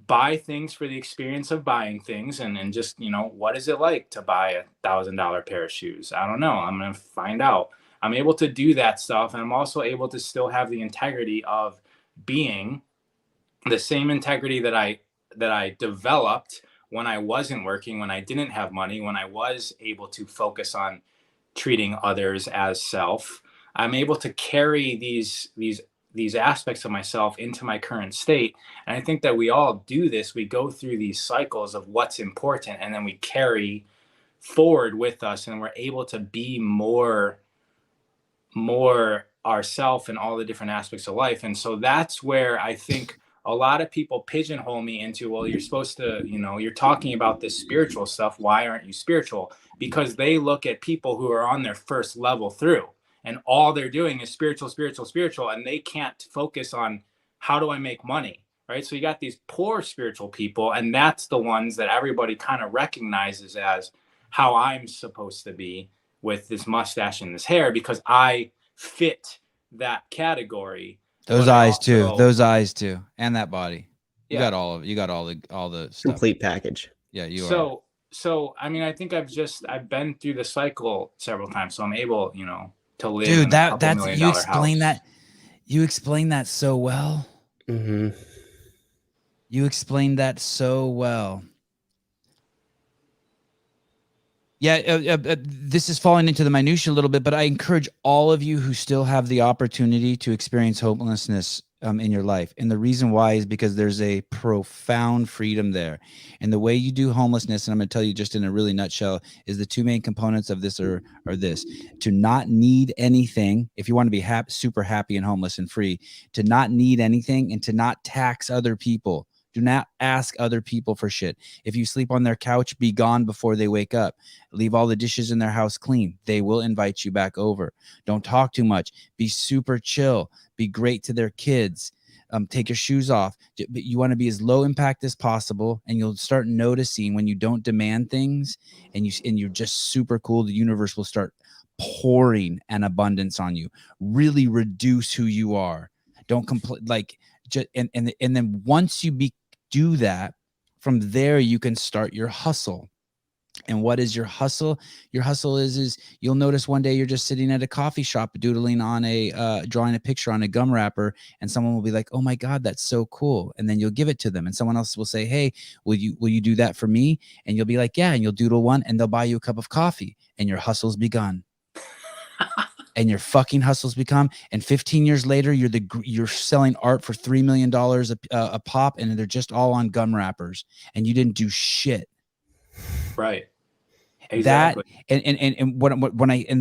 buy things for the experience of buying things, and just, what is it like to buy $1,000 pair of shoes? I don't know. I'm going to find out. I'm able to do that stuff. And I'm also able to still have the integrity of being the same integrity that I developed when I wasn't working, when I didn't have money, when I was able to focus on treating others as self. I'm able to carry these aspects of myself into my current state. And I think that we all do this. We go through these cycles of what's important, and then we carry forward with us, and we're able to be more ourself in all the different aspects of life. And so that's where I think a lot of people pigeonhole me into, well, you're supposed to, you're talking about this spiritual stuff. Why aren't you spiritual? Because they look at people who are on their first level through, and all they're doing is spiritual, and they can't focus on how do I make money, right? So you got these poor spiritual people, and that's the ones that everybody kind of recognizes as how I'm supposed to be with this mustache and this hair, because I fit that category. Those eyes too, and that body. You got all the stuff. Complete package. Yeah, you are. So I mean, I think I've been through the cycle several times, so I'm able, to live. Dude, in that's you explain house. You explain that so well. Mm-hmm. You explained that so well. Yeah, this is falling into the minutia a little bit, but I encourage all of you who still have the opportunity to experience homelessness in your life. And the reason why is because there's a profound freedom there. And the way you do homelessness, and I'm going to tell you just in a really nutshell, is the two main components of this are this: to not need anything, if you want to be super happy and homeless and free, to not need anything, and to not tax other people. Do not ask other people for shit. If you sleep on their couch, be gone before they wake up. Leave all the dishes in their house clean. They will invite you back over. Don't talk too much. Be super chill. Be great to their kids. Take your shoes off. You want to be as low impact as possible, and you'll start noticing when you don't demand things and you're just super cool, the universe will start pouring an abundance on you. Really reduce who you are. Don't complain. And then once you do that, from there you can start your hustle. And what is your hustle? Your hustle is you'll notice one day you're just sitting at a coffee shop doodling on drawing a picture on a gum wrapper, and someone will be like, "Oh my God, that's so cool!" And then you'll give it to them, and someone else will say, "Hey, will you do that for me?" And you'll be like, "Yeah," and you'll doodle one, and they'll buy you a cup of coffee, and your hustle's begun. And your fucking hustles become, and 15 years later, you're selling art for $3 million a pop, and they're just all on gum wrappers, and you didn't do shit. Right. Exactly. That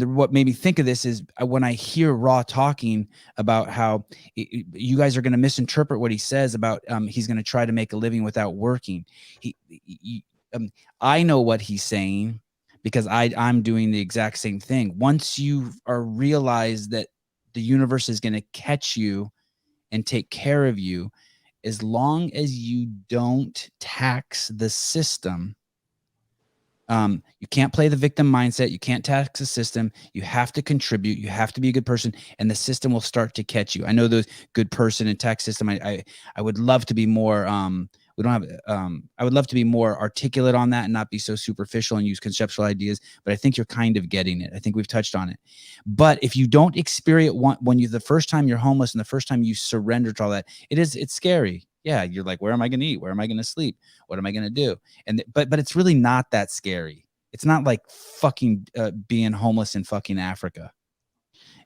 what made me think of this is when I hear Raw talking about how you guys are going to misinterpret what he says about he's going to try to make a living without working. I know what he's saying, because I'm doing the exact same thing. Once you are realized that the universe is going to catch you and take care of you, as long as you don't tax the system, you can't play the victim mindset. You can't tax the system. You have to contribute. You have to be a good person, and the system will start to catch you. I know the good person and tax system. I would love to be more, I would love to be more articulate on that and not be so superficial and use conceptual ideas, but I think you're kind of getting it. I think we've touched on it. But if you don't experience the first time you're homeless and the first time you surrender to all that, it's scary. Yeah, you're like, where am I going to eat? Where am I going to sleep? What am I going to do? But it's really not that scary. It's not like fucking being homeless in fucking Africa.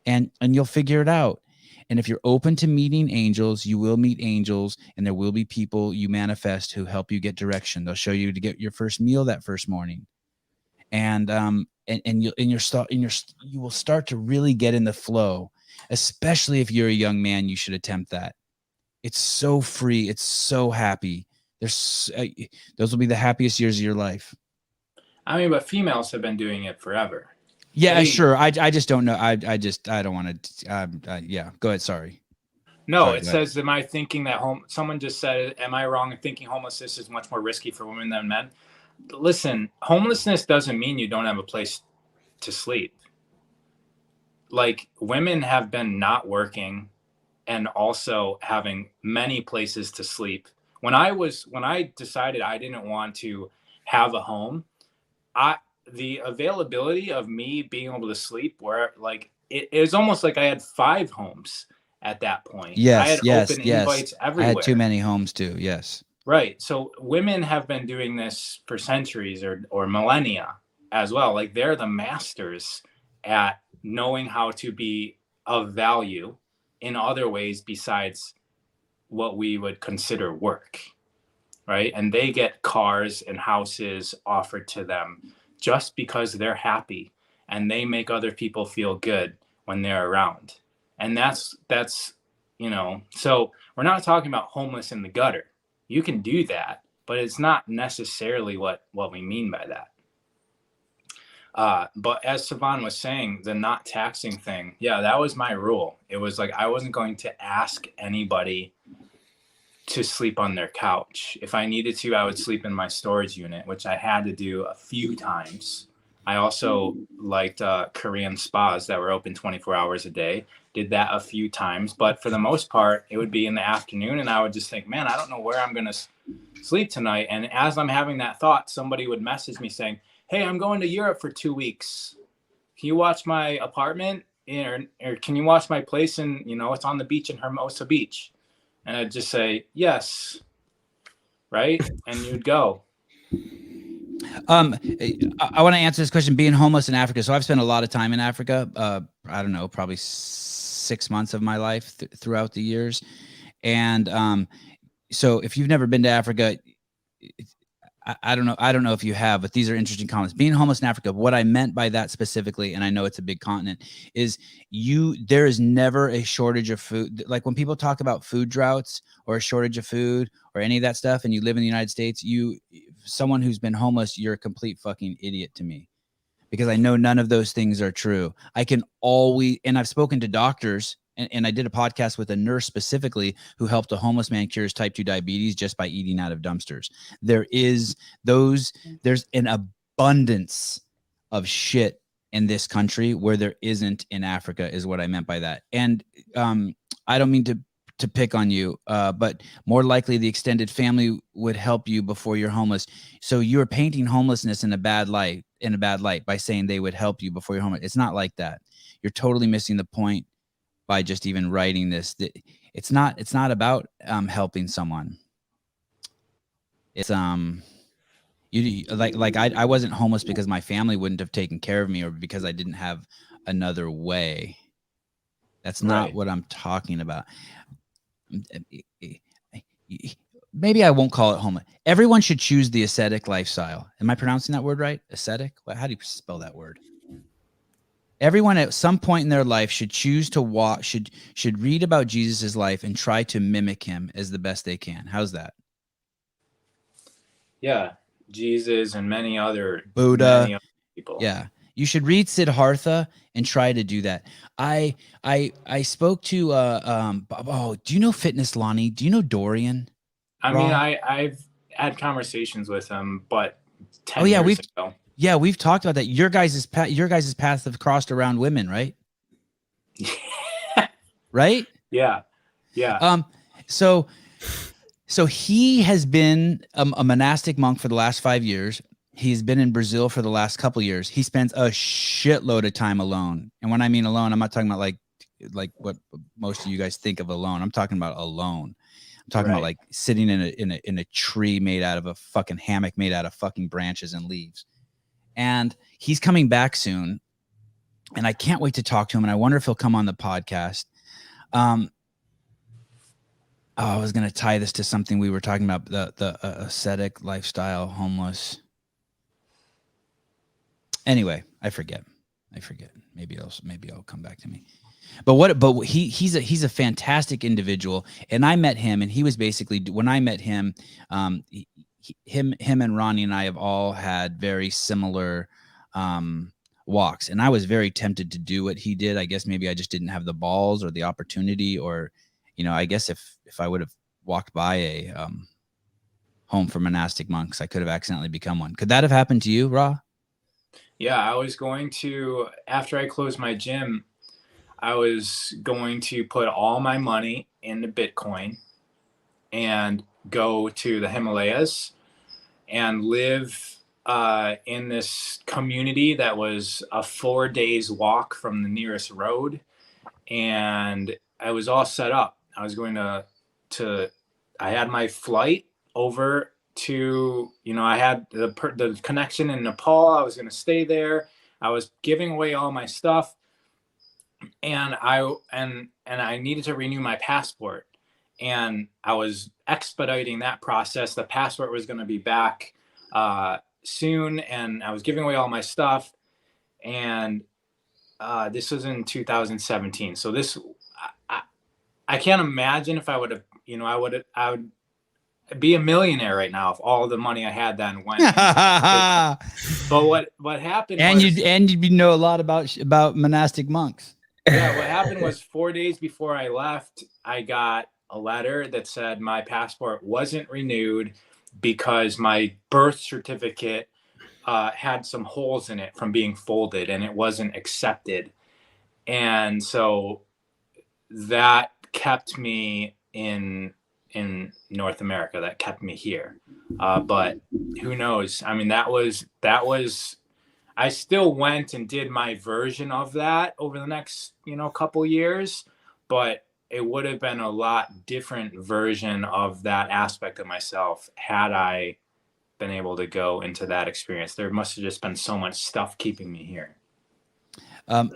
And you'll figure it out. And if you're open to meeting angels, you will meet angels, and there will be people you manifest who help you get direction. They'll show you to get your first meal that first morning. And you will start to really get in the flow, especially if you're a young man. You should attempt that. It's so free. It's so happy. Those will be the happiest years of your life. I mean, but females have been doing it forever. Yeah, sure. I just don't know. I don't want to. Yeah, go ahead. Sorry. No, it says, am I thinking that someone just said, am I wrong in thinking homelessness is much more risky for women than men? Listen, homelessness doesn't mean you don't have a place to sleep. like women have been not working and also having many places to sleep. When I decided I didn't want to have a home, the availability of me being able to sleep where like it was almost like I had 5 homes at that point. I had open invites everywhere. I had too many homes too. Yes. Right. So women have been doing this for centuries or millennia as well. Like they're the masters at knowing how to be of value in other ways besides what we would consider work. Right. And they get cars and houses offered to them just because they're happy and they make other people feel good when they're around. And that's, you know, so we're not talking about homeless in the gutter. You can do that, but it's not necessarily what we mean by that. But as Sevan was saying, the not taxing thing, yeah, that was my rule. It was like I wasn't going to ask anybody to sleep on their couch. If I needed to, I would sleep in my storage unit, which I had to do a few times. I also liked Korean spas that were open 24 hours a day. Did that a few times, but for the most part, it would be in the afternoon, and I would just think, man, I don't know where I'm going to sleep tonight. And as I'm having that thought, somebody would message me saying, hey, I'm going to Europe for 2 weeks. Can you watch my apartment? Or can you watch my place? And, you know, it's on the beach in Hermosa Beach. And I'd just say, yes. Right. And you'd go. I want to answer this question, being homeless in Africa. So I've spent a lot of time in Africa. I don't know, probably 6 months of my life throughout the years. And so if you've never been to Africa, I don't know if you have, but these are interesting comments. Being homeless in Africa, what I meant by that specifically, and I know it's a big continent, is there is never a shortage of food. Like when people talk about food droughts or a shortage of food or any of that stuff, and you live in the United States, someone who's been homeless, you're a complete fucking idiot to me, because I know none of those things are true. I can always, and I've spoken to doctors, and I did a podcast with a nurse specifically who helped a homeless man cure his type 2 diabetes just by eating out of dumpsters. There's an abundance of shit in this country where there isn't in Africa, is what I meant by that. And I don't mean to pick on you, but more likely the extended family would help you before you're homeless. So you're painting homelessness in a bad light by saying they would help you before you're homeless. It's not like that. You're totally missing the point by just even writing this. It's not about helping someone. It's I wasn't homeless because my family wouldn't have taken care of me or because I didn't have another way. That's not what I'm talking about. Maybe I won't call it homeless. Everyone should choose the ascetic lifestyle. Am I pronouncing that word right? Ascetic? How do you spell that word? Everyone at some point in their life should choose to watch, should read about Jesus's life and try to mimic him as the best they can. How's that? Yeah, Jesus and many other people. Yeah, you should read Siddhartha and try to do that. I spoke to do you know Fitness Lonnie? Do you know Dorian? I mean, I've had conversations with him, but 10 years ago. Yeah, we've talked about that. Your guys' paths have crossed around women, right? Right? Yeah. Yeah. So he has been a monastic monk for the last 5 years. He's been in Brazil for the last couple of years. He spends a shitload of time alone. And when I mean alone, I'm not talking about like what most of you guys think of alone. I'm talking about alone. I'm talking about like sitting in a tree made out of a fucking hammock made out of fucking branches and leaves. And he's coming back soon, and I can't wait to talk to him. And I wonder if he'll come on the podcast. I was going to tie this to something we were talking about, the ascetic lifestyle, homeless. Anyway, I forget. Maybe it'll come back to me. But he's a fantastic individual, and I met him, and he was basically, when I met him, him and Ronnie and I have all had very similar walks, and I was very tempted to do what he did. I guess maybe I just didn't have the balls or the opportunity, or I guess if I would have walked by a home for monastic monks, I could have accidentally become one. Could that have happened to you, Ra? Yeah, I was going to, after I closed my gym, I was going to put all my money into Bitcoin and go to the Himalayas and live in this community that was a 4 days walk from the nearest road. And I was all set up. I was going to I had my flight over to, I had the connection in Nepal. I was going to stay there. I was giving away all my stuff, and I needed to renew my passport, and I was expediting that process. The passport was going to be back soon, and I was giving away all my stuff, and this was in 2017. So I can't imagine if I would have, I would be a millionaire right now if all the money I had then went. But what happened? And you'd know a lot about monastic monks. Yeah, what happened was 4 days before I left, I got a letter that said my passport wasn't renewed because my birth certificate had some holes in it from being folded, and it wasn't accepted. And so that kept me in North America. That kept me here. But who knows? I mean, that was I still went and did my version of that over the next, couple years, but it would have been a lot different version of that aspect of myself had I been able to go into that experience. There must have just been so much stuff keeping me here.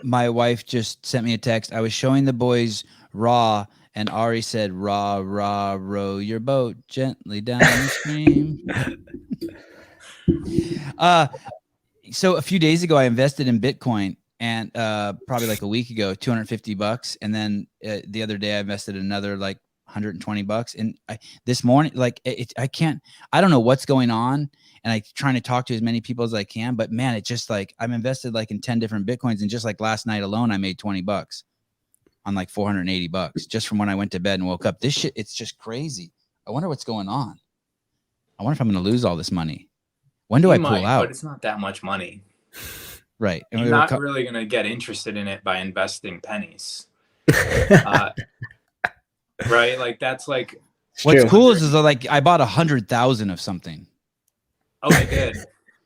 My wife just sent me a text. I was showing the boys Raw, and Ari said, "Raw, raw, row your boat gently down the stream." So a few days ago, I invested in Bitcoin, and probably like a week ago, $250, and then the other day I invested another like $120. And this morning, like I don't know what's going on, and I'm trying to talk to as many people as I can. But man, it's just like I'm invested like in 10 different Bitcoins, and just like last night alone, I made $20 on like $480 just from when I went to bed and woke up. This shit, it's just crazy. I wonder what's going on. I wonder if I'm going to lose all this money. When do I pull out? But it's not that much money. Right. You're not really going to get interested in it by investing pennies. Right? Like that's like. What's cool is like I bought 100,000 of something. Oh, I did.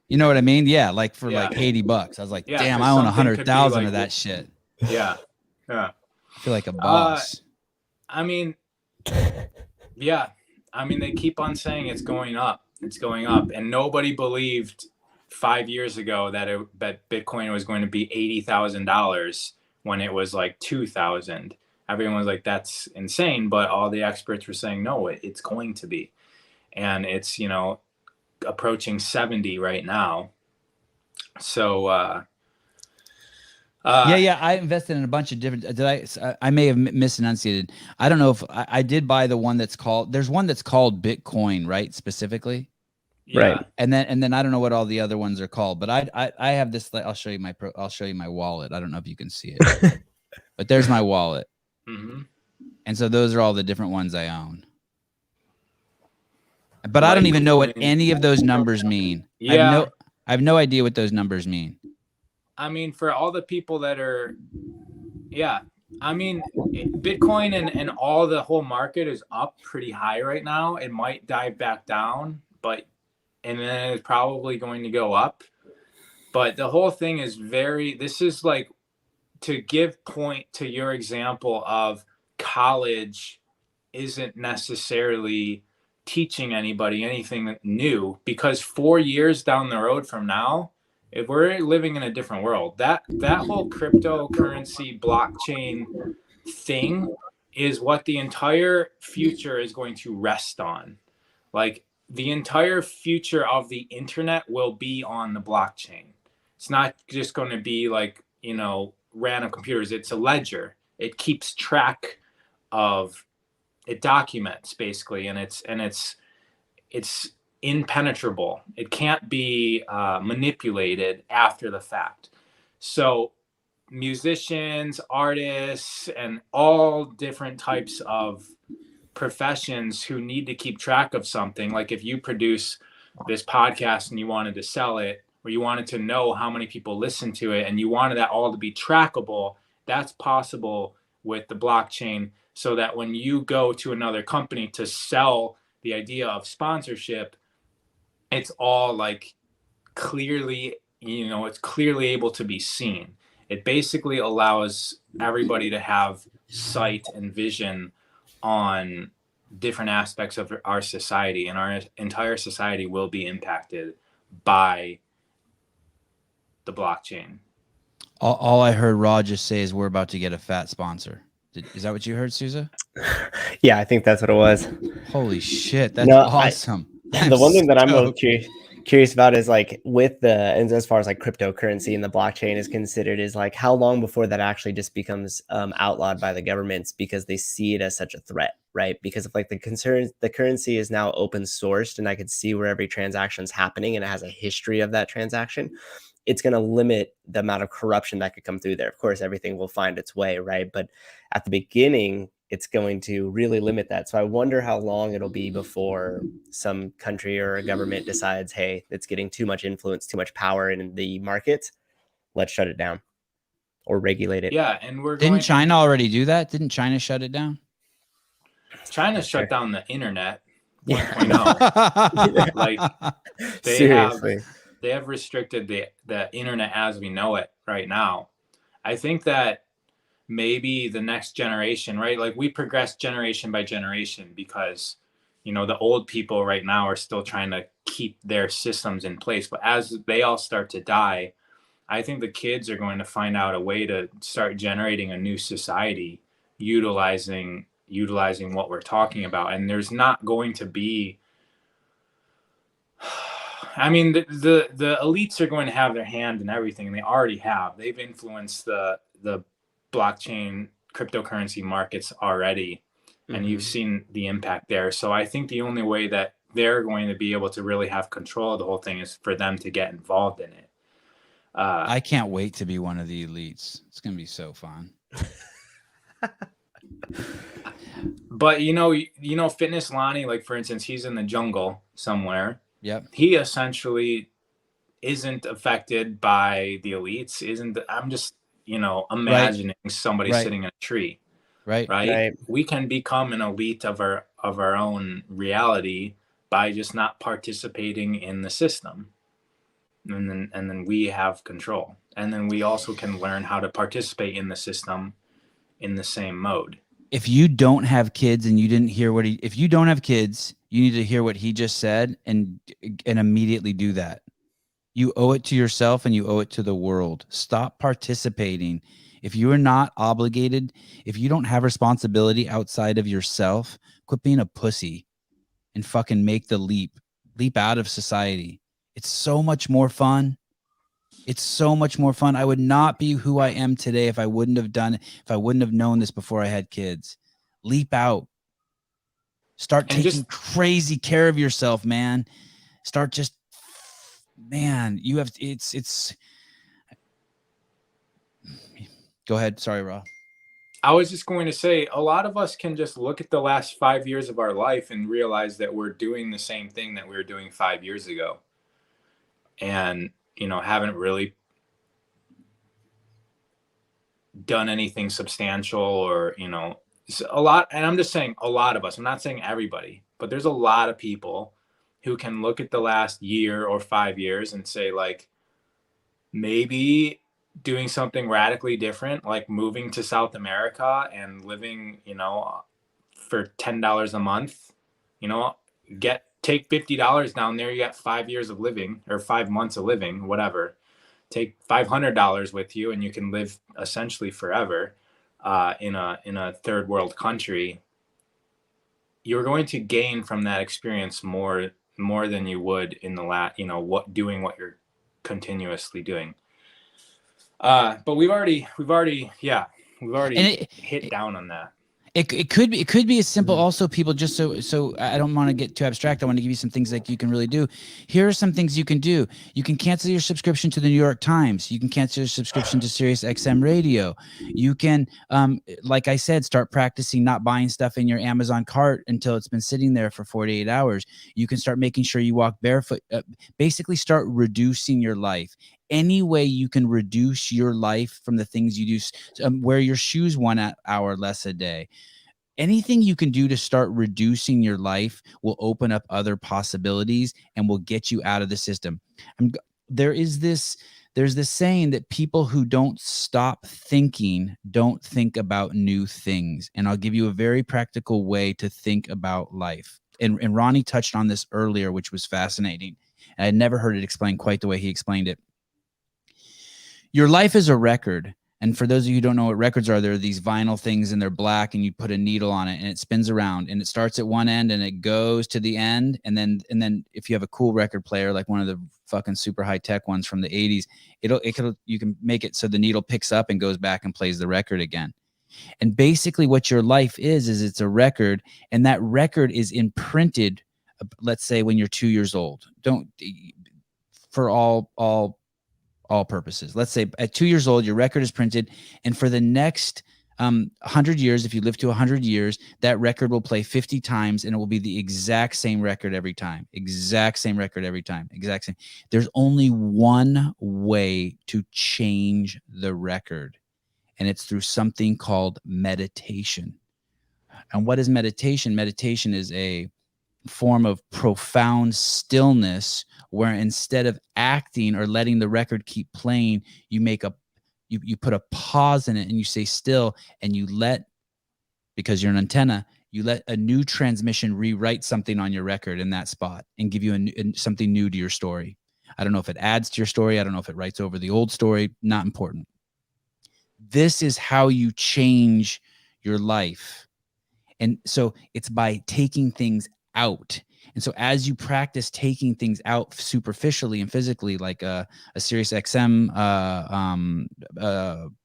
You know what I mean? Yeah. Like for like $80. I was like, damn, I own 100,000 like, of that shit. Yeah. Yeah. I feel like a boss. I mean, yeah. I mean, they keep on saying it's going up. It's going up. And nobody believed 5 years ago that Bitcoin was going to be $80,000 when it was like 2,000. Everyone was like, that's insane. But all the experts were saying, no, it's going to be. And it's, approaching 70 right now. So, yeah. I invested in a bunch of different. I may have misenunciated. I don't know if I did buy the one that's called. There's one that's called Bitcoin, right? Specifically, yeah. Right. And then I don't know what all the other ones are called. But I have this. I'll show you my wallet. I don't know if you can see it, but there's my wallet. Mm-hmm. And so those are all the different ones I own. But I don't even know what any of those numbers mean. Yeah. I have no idea what those numbers mean. I mean, for all the people that are, yeah, I mean, Bitcoin and all the whole market is up pretty high right now. It might dive back down, and then it's probably going to go up. But the whole thing is this is like to give point to your example of college isn't necessarily teaching anybody anything new, because 4 years down the road from now, if we're living in a different world, that whole cryptocurrency blockchain thing is what the entire future is going to rest on. Like the entire future of the internet will be on the blockchain. It's not just going to be like, random computers. It's a ledger. It keeps track of, it documents basically, and it's impenetrable. It can't be manipulated after the fact. So musicians, artists, and all different types of professions who need to keep track of something, like if you produce this podcast and you wanted to sell it, or you wanted to know how many people listen to it, and you wanted that all to be trackable, That's possible with the blockchain, so that when you go to another company to sell the idea of sponsorship, it's all like clearly, it's clearly able to be seen. It basically allows everybody to have sight and vision on different aspects of our society, and our entire society will be impacted by the blockchain. All I heard Rod just say is we're about to get a fat sponsor. Is that what you heard, Sousa? Yeah, I think that's what it was. Holy shit, that's awesome. The one thing that I'm most curious about is like with and as far as like cryptocurrency and the blockchain is considered, is like how long before that actually just becomes outlawed by the governments because they see it as such a threat, right? Because of like the currency is now open sourced and I could see where every transaction is happening and it has a history of that transaction. It's going to limit the amount of corruption that could come through there. Of course, everything will find its way, right? But at the beginning, it's going to really limit that. So I wonder how long it'll be before some country or a government decides, hey, it's getting too much influence, too much power in the markets. Let's shut it down or regulate it. Yeah, and Didn't China already do that? Didn't China shut it down? China shut down the internet 1.0. Like Seriously. They have restricted the internet as we know it right now. I think that maybe the next generation, right? Like we progress generation by generation because, the old people right now are still trying to keep their systems in place. But as they all start to die, I think the kids are going to find out a way to start generating a new society utilizing what we're talking about. And there's not going to be, I mean, the elites are going to have their hand in everything, and they already have. They've influenced the blockchain cryptocurrency markets already, and you've seen the impact there. So I think the only way that they're going to be able to really have control of the whole thing is for them to get involved in it. I can't wait to be one of the elites. It's going to be so fun. But Fitness Lonnie, like for instance, he's in the jungle somewhere. Yep. He essentially isn't affected by the elites. I'm just, imagining somebody sitting in a tree. Right. We can become an elite of our own reality by just not participating in the system. And then we have control. And then we also can learn how to participate in the system in the same mode. If you don't have kids and you didn't hear if you don't have kids, you need to hear what he just said and immediately do that. You owe it to yourself and you owe it to the world. Stop participating. If you are not obligated, if you don't have responsibility outside of yourself, quit being a pussy and fucking make the leap out of society. It's so much more fun. It's so much more fun. I would not be who I am today if I wouldn't have known this before I had kids. Leap out. Start taking crazy care of yourself, man. It's go ahead. Sorry, Ra. I was just going to say, a lot of us can just look at the last 5 years of our life and realize that we're doing the same thing that we were doing 5 years ago. And, haven't really done anything substantial or, a lot. And I'm just saying a lot of us, I'm not saying everybody, but there's a lot of people who can look at the last year or 5 years and say, like, maybe doing something radically different, like moving to South America and living, for $10 a month, take $50 down there. You got 5 years of living or 5 months of living, whatever. Take $500 with you and you can live essentially forever in a third world country. You're going to gain from that experience more than you would in the doing what you're continuously doing. But we've already hit down on that. It could be as simple also, people, just so I don't want to get too abstract. I want to give you some things like you can really do. Here are some things you can do. You can cancel your subscription to the New York Times. You can cancel your subscription to Sirius XM Radio. You can, like I said, start practicing not buying stuff in your Amazon cart until it's been sitting there for 48 hours. You can start making sure you walk barefoot. Basically start reducing your life. any way you can reduce your life from the things you do, wear your shoes 1 hour less a day. Anything you can do to start reducing your life will open up other possibilities and will get you out of the system. There's this saying that people who don't stop thinking don't think about new things. And I'll give you a very practical way to think about life. And Ronnie touched on this earlier, which was fascinating. I had never heard it explained quite the way he explained it. Your life is a record. And for those of you who don't know what records are, they're these vinyl things and they're black and you put a needle on it and it spins around and it starts at one end and it goes to the end. And then if you have a cool record player, like one of the fucking super high tech ones from the 80s, you can make it so the needle picks up and goes back and plays the record again. And basically what your life is it's a record, and that record is imprinted, let's say when you're 2 years old. For all purposes. Let's say at 2 years old, your record is printed. And for the next 100 years, if you live to 100 years, that record will play 50 times and it will be the exact same record every time. Exact same record every time. Exact same. There's only one way to change the record, and it's through something called meditation. And what is meditation? Meditation is a form of profound stillness where instead of acting or letting the record keep playing, you put a pause in it and you stay still, and you let, because you're an antenna, you let a new transmission rewrite something on your record in that spot and give you something new to your story. I don't know if it adds to your story. I don't know if it writes over the old story. Not important. This is how you change your life. And so it's by taking things out. And so as you practice taking things out superficially and physically, like a Sirius XM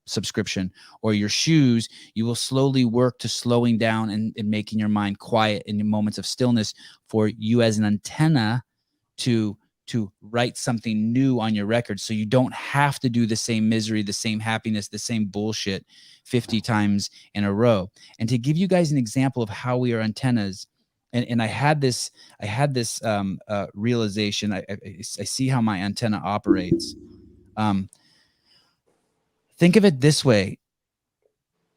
subscription or your shoes, you will slowly work to slowing down and making your mind quiet in moments of stillness for you as an antenna to write something new on your record, so you don't have to do the same misery, the same happiness, the same bullshit 50 times in a row. And to give you guys an example of how we are antennas, and I had this realization. I see how my antenna operates. Think of it this way.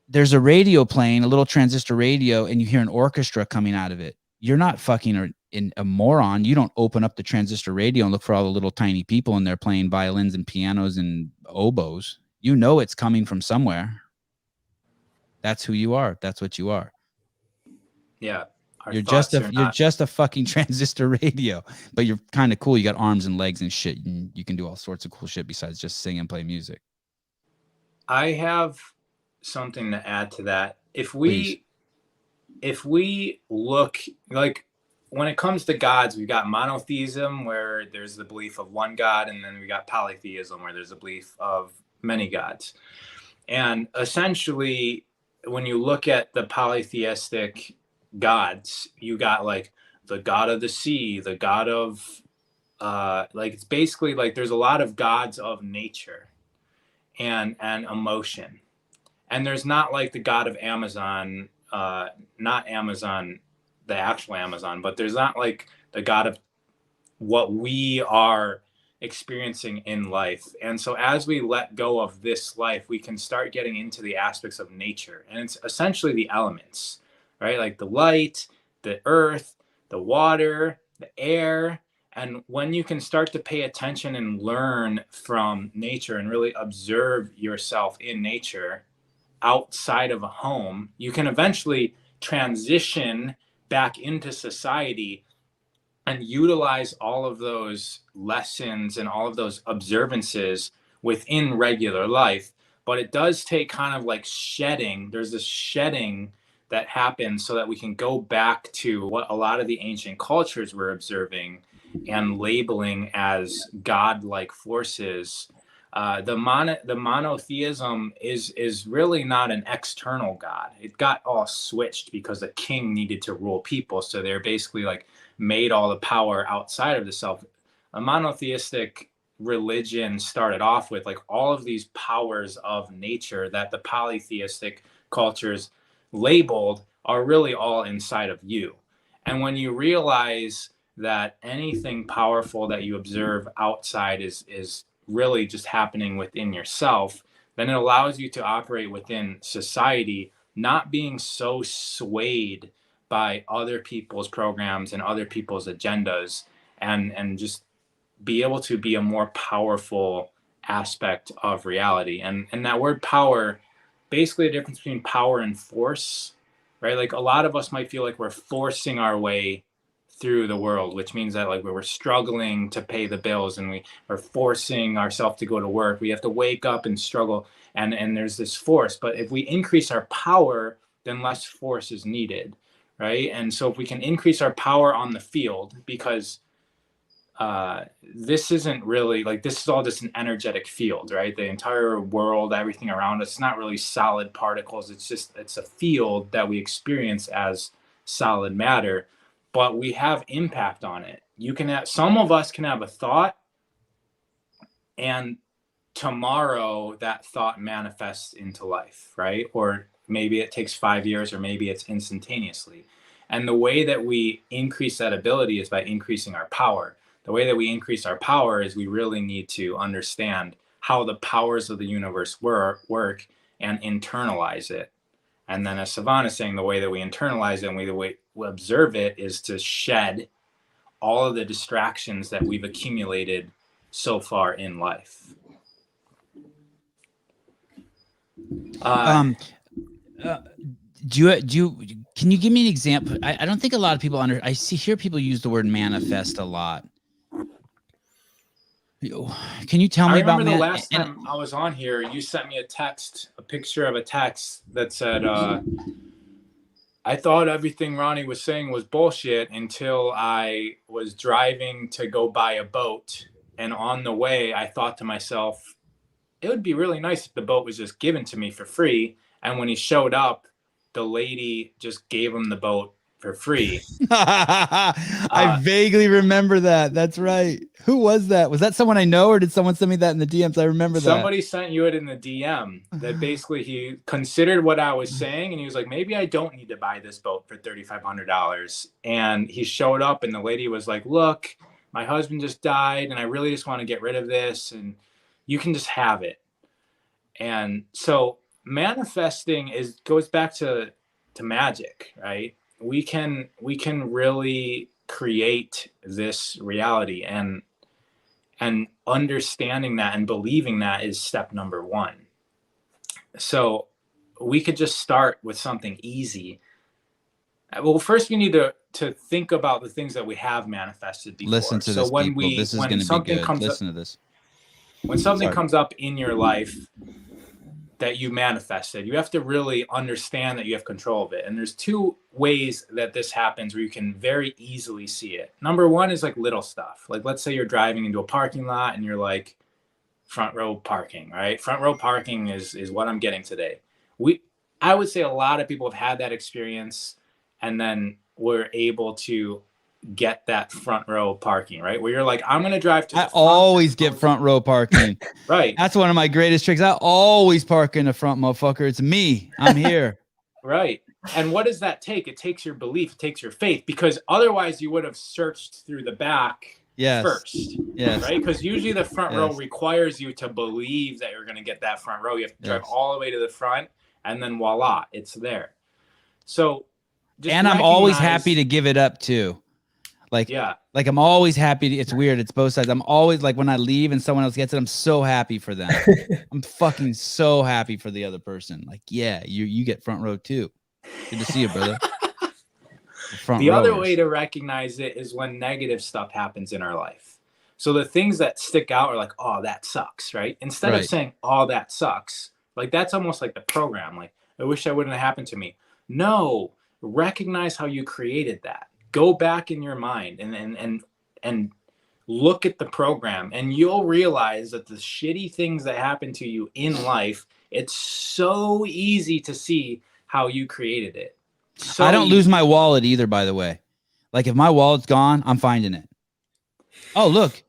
There's a radio playing, a little transistor radio, and you hear an orchestra coming out of it. You're not fucking a moron. You don't open up the transistor radio and look for all the little tiny people in there playing violins and pianos and oboes. You know it's coming from somewhere. That's who you are. That's what you are. Yeah. You're just a fucking transistor radio, but you're kind of cool. You got arms and legs and shit. And you can do all sorts of cool shit besides just sing and play music. I have something to add to that. If we look, like, when it comes to gods, we've got monotheism, where there's the belief of one God, and then we got polytheism, where there's a belief of many gods. And essentially, when you look at the polytheistic gods, you got like the god of the sea, the god of it's basically like there's a lot of gods of nature and emotion. And there's not like the god of Amazon, not Amazon, the actual Amazon, but there's not like the god of what we are experiencing in life. And so as we let go of this life, we can start getting into the aspects of nature. And it's essentially the elements, right? Like the light, the earth, the water, the air. And when you can start to pay attention and learn from nature and really observe yourself in nature outside of a home, you can eventually transition back into society and utilize all of those lessons and all of those observances within regular life. But it does take kind of like shedding. There's this shedding that happens so that we can go back to what a lot of the ancient cultures were observing and labeling as godlike forces. The monotheism is really not an external god. It got all switched because the king needed to rule people. So they're basically like made all the power outside of the self. A monotheistic religion started off with like all of these powers of nature that the polytheistic cultures labeled are really all inside of you. And when you realize that anything powerful that you observe outside is really just happening within yourself, then it allows you to operate within society, not being so swayed by other people's programs and other people's agendas, and just be able to be a more powerful aspect of reality. And that word power, basically the difference between power and force, right? Like a lot of us might feel like we're forcing our way through the world, which means that like we were struggling to pay the bills and we are forcing ourselves to go to work. We have to wake up and struggle, and there's this force. But if we increase our power, then less force is needed, right? And so if we can increase our power on the field, because this isn't really like, this is all just an energetic field, right? The entire world, everything around us, it's not really solid particles. It's a field that we experience as solid matter, but we have impact on it. Some of us can have a thought, and tomorrow that thought manifests into life, right? Or maybe it takes 5 years, or maybe it's instantaneously. And the way that we increase that ability is by increasing our power. The way that we increase our power is we really need to understand how the powers of the universe work and internalize it. And then, as Sevan is saying, the way that we internalize it and the way we observe it is to shed all of the distractions that we've accumulated so far in life. Can you give me an example? I don't think a lot of people hear people use the word manifest a lot. Can you tell me about? I remember the last time I was on here, you sent me a picture of a text that said, I thought everything Ronnie was saying was bullshit until I was driving to go buy a boat. And on the way, I thought to myself, it would be really nice if the boat was just given to me for free. And when he showed up, the lady just gave him the boat for free. I vaguely remember that. That's right. Who was that? Was that someone I know, or did someone send me that in the DMs? I remember somebody sent you it in the DM, that basically he considered what I was saying, and he was like, maybe I don't need to buy this boat for $3,500. And he showed up, and the lady was like, look, my husband just died, and I really just want to get rid of this, and you can just have it. And so manifesting goes back to magic, right? We can really create this reality, and understanding that and believing that is step number one. So we could just start with something easy. Well, first we need to think about the things that we have manifested before. Listen to this, people. This is going to be good. Listen to this. When something comes up in your life that you manifested, you have to really understand that you have control of it. And there's two ways that this happens where you can very easily see it. Number one is like little stuff. Like, let's say you're driving into a parking lot and you're like, front row parking, right? Front row parking is what I'm getting today. I would say a lot of people have had that experience, and then we're able to get that front row parking, right? Where you're like, I'm going to drive to. I always get front row parking. Right. That's one of my greatest tricks. I always park in the front, motherfucker. It's me. I'm here. Right. And what does that take? It takes your belief. It takes your faith, because otherwise you would have searched through the back first. Yes. Right. Because usually the front row requires you to believe that you're going to get that front row. You have to drive all the way to the front, and then voila, it's there. So, and I'm always happy to give it up too. Like I'm always happy. It's weird. It's both sides. I'm always like, when I leave and someone else gets it, I'm so happy for them. I'm fucking so happy for the other person. Like, yeah, you get front row too. Good to see you, brother. The other way to recognize it is when negative stuff happens in our life. So the things that stick out are like, oh, that sucks, right? Instead of saying, oh, that sucks, like that's almost like the program. Like, I wish that wouldn't have happened to me. No, recognize how you created that. Go back in your mind and look at the program, and you'll realize that the shitty things that happen to you in life, it's so easy to see how you created it. So I don't lose my wallet either, by the way. Like, if my wallet's gone, I'm finding it. Oh, look,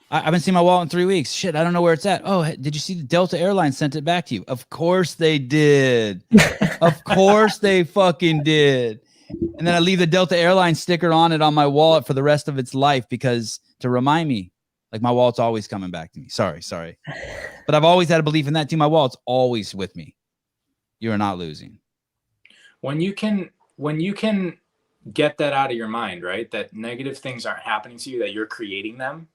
I haven't seen my wallet in 3 weeks. Shit, I don't know where it's at. Oh, did you see the Delta Airlines sent it back to you? Of course they did. Of course they fucking did. And then I leave the Delta Airlines sticker on it on my wallet for the rest of its life, because to remind me Like my wallet's always coming back to me. Sorry. But I've always had a belief in that too. My wallet's always with me. You are not losing. When you can get that out of your mind, right? That negative things aren't happening to you, that you're creating them.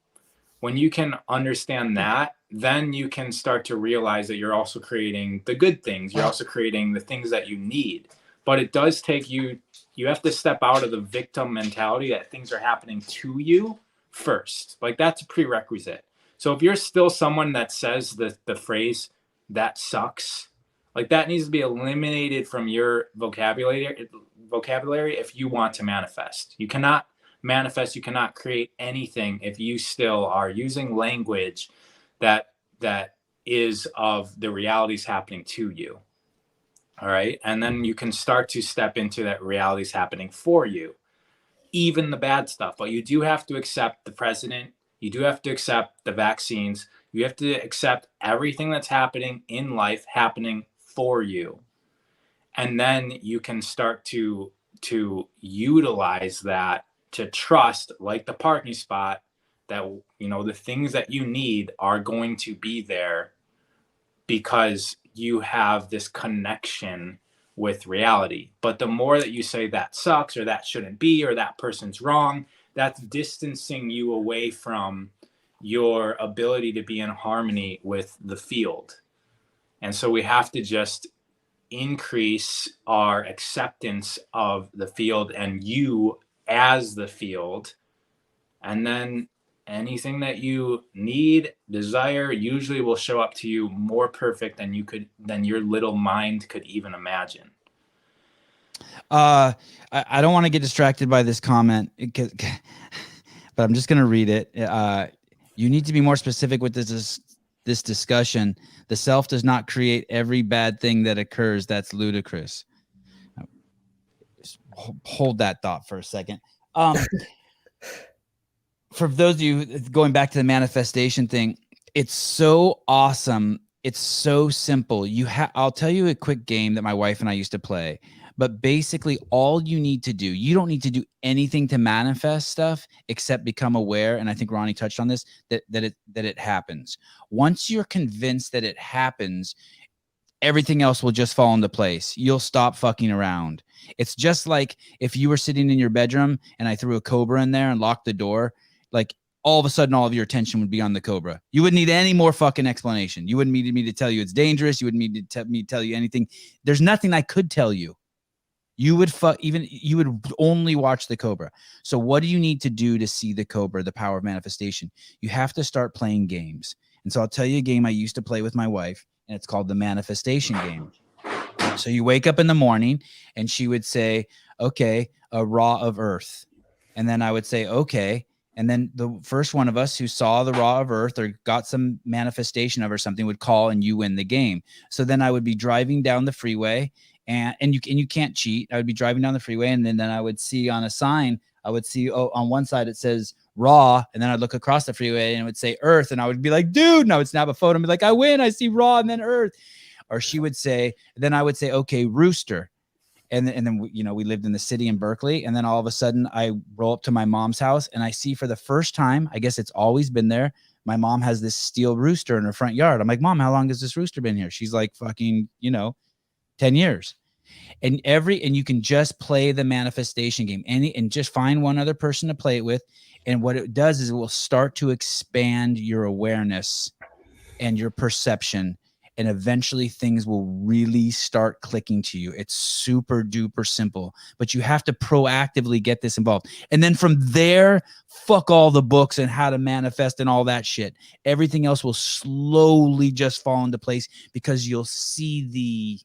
When you can understand that, then you can start to realize that you're also creating the good things. You're also creating the things that you need. But it does take you have to step out of the victim mentality that things are happening to you first. Like that's a prerequisite. So if you're still someone that says the phrase, that sucks, like that needs to be eliminated from your vocabulary if you want to manifest. You cannot manifest, you cannot create anything if you still are using language that is of the realities happening to you. All right. And then you can start to step into that realities happening for you, even the bad stuff. But you do have to accept the president. You do have to accept the vaccines. You have to accept everything that's happening in life happening for you. And then you can start to utilize that to trust, like the parking spot, that, you know, the things that you need are going to be there because you have this connection with reality. But the more that you say that sucks, or that shouldn't be, or that person's wrong, that's distancing you away from your ability to be in harmony with the field. And so we have to just increase our acceptance of the field and you as the field. And then anything that you need, desire, usually will show up to you more perfect than your little mind could even imagine. I don't want to get distracted by this comment, but I'm just going to read it. You need to be more specific with this discussion. The self does not create every bad thing that occurs. That's ludicrous. Hold that thought for a second. For those of you going back to the manifestation thing, it's so awesome. It's so simple. I'll tell you a quick game that my wife and I used to play. But basically, all you need to do, you don't need to do anything to manifest stuff except become aware. And I think Ronnie touched on this, that it happens. Once you're convinced that it happens, everything else will just fall into place. You'll stop fucking around. It's just like if you were sitting in your bedroom and I threw a cobra in there and locked the door, like all of a sudden all of your attention would be on the cobra. You wouldn't need any more fucking explanation. You wouldn't need me to tell you it's dangerous. You wouldn't need me to tell you anything. There's nothing I could tell you. You would only watch the cobra. So what do you need to do to see the cobra, the power of manifestation? You have to start playing games. And so I'll tell you a game I used to play with my wife, and it's called the manifestation game. So you wake up in the morning and she would say, okay, a raw of earth. And then I would say, okay. And then the first one of us who saw the raw of earth or got some manifestation of or something would call and you win the game. So then I would be driving down the freeway and you can't cheat. I would be driving down the freeway and then I would see on a sign, I would see, on one side it says raw. And then I'd look across the freeway and it would say earth. And I would be like, dude, and I would snap a photo and be like, I win. I see raw and then earth. Or she would say, then I would say, okay, rooster. And then, we lived in the city in Berkeley. And then all of a sudden I roll up to my mom's house and I see for the first time, I guess it's always been there, my mom has this steel rooster in her front yard. I'm like, Mom, how long has this rooster been here? She's like, fucking, 10 years. And you can just play the manifestation game and just find one other person to play it with. And what it does is it will start to expand your awareness and your perception. And eventually things will really start clicking to you. It's super duper simple, but you have to proactively get this involved. And then from there, fuck all the books and how to manifest and all that shit. Everything else will slowly just fall into place because you'll see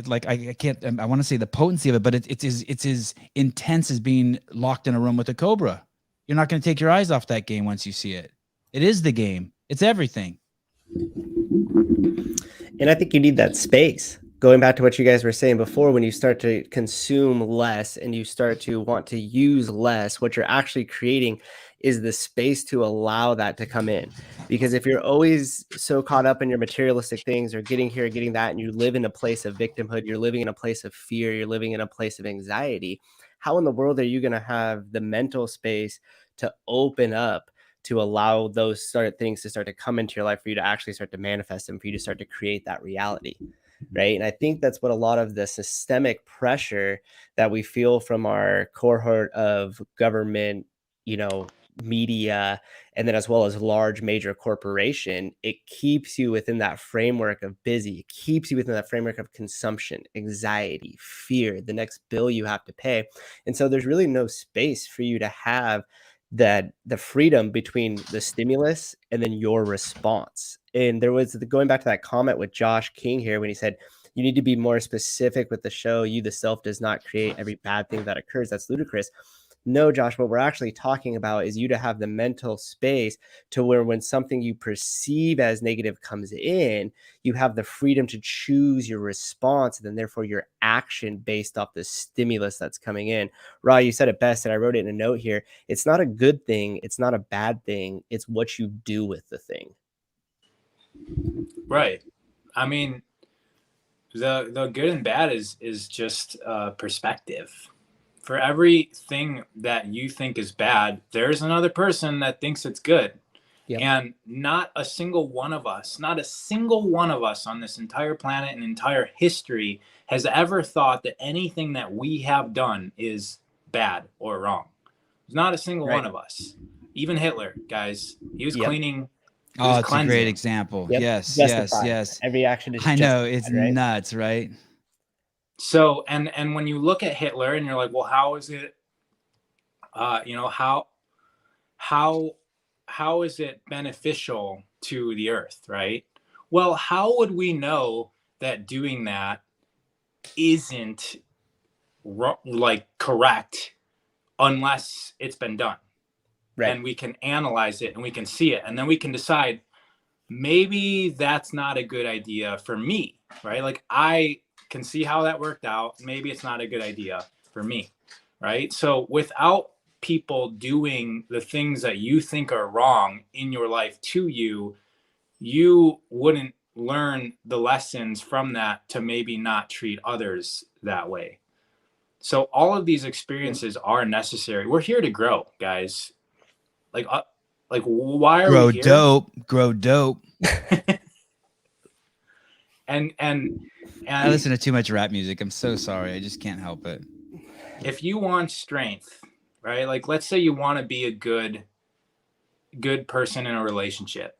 I want to say the potency of it, but it's as intense as being locked in a room with a cobra. You're not going to take your eyes off that game once you see it. It is the game. It's everything. And I think you need that space. Going back to what you guys were saying before, when you start to consume less and you start to want to use less, what you're actually creating is the space to allow that to come in. Because if you're always so caught up in your materialistic things or getting here, getting that, and you live in a place of victimhood, you're living in a place of fear, you're living in a place of anxiety, how in the world are you going to have the mental space to open up to allow those sort of things to start to come into your life for you to actually start to manifest them, for you to start to create that reality? Right. And I think that's what a lot of the systemic pressure that we feel from our cohort of government, media, and then as well as large major corporation, it keeps you within that framework of busy. It keeps you within that framework of consumption, anxiety, fear, the next bill you have to pay. And so there's really no space for you to have that the freedom between the stimulus and then your response. And there was going back to that comment with Josh King here when he said, you need to be more specific with the show. You, the self, does not create every bad thing that occurs. That's ludicrous. No, Josh, what we're actually talking about is you to have the mental space to where when something you perceive as negative comes in, you have the freedom to choose your response and then therefore your action based off the stimulus that's coming in. Ra, you said it best, and I wrote it in a note here. It's not a good thing. It's not a bad thing. It's what you do with the thing. Right. I mean, the good and bad is just perspective. For everything that you think is bad, there's another person that thinks it's good. Yep. And not a single one of us on this entire planet and entire history has ever thought that anything that we have done is bad or wrong. There's not a single one of us. Even Hitler, guys, he was cleaning. Oh, it's a great example. Yep. Yes. Every action is I know, it's nuts, right? So, and when you look at Hitler and you're like, well, how is it, how is it beneficial to the earth, right? Well, how would we know that doing that isn't correct unless it's been done? Right. And we can analyze it and we can see it, and then we can decide maybe that's not a good idea for me, right? Like I can see how that worked out. Maybe it's not a good idea for me, right? So without people doing the things that you think are wrong in your life to you, you wouldn't learn the lessons from that to maybe not treat others that way. So all of these experiences are necessary. We're here to grow, guys. Like why are we here? Grow dope. And I listen to too much rap music. I'm so sorry. I just can't help it. If you want strength, right? Like let's say you want to be a good person in a relationship.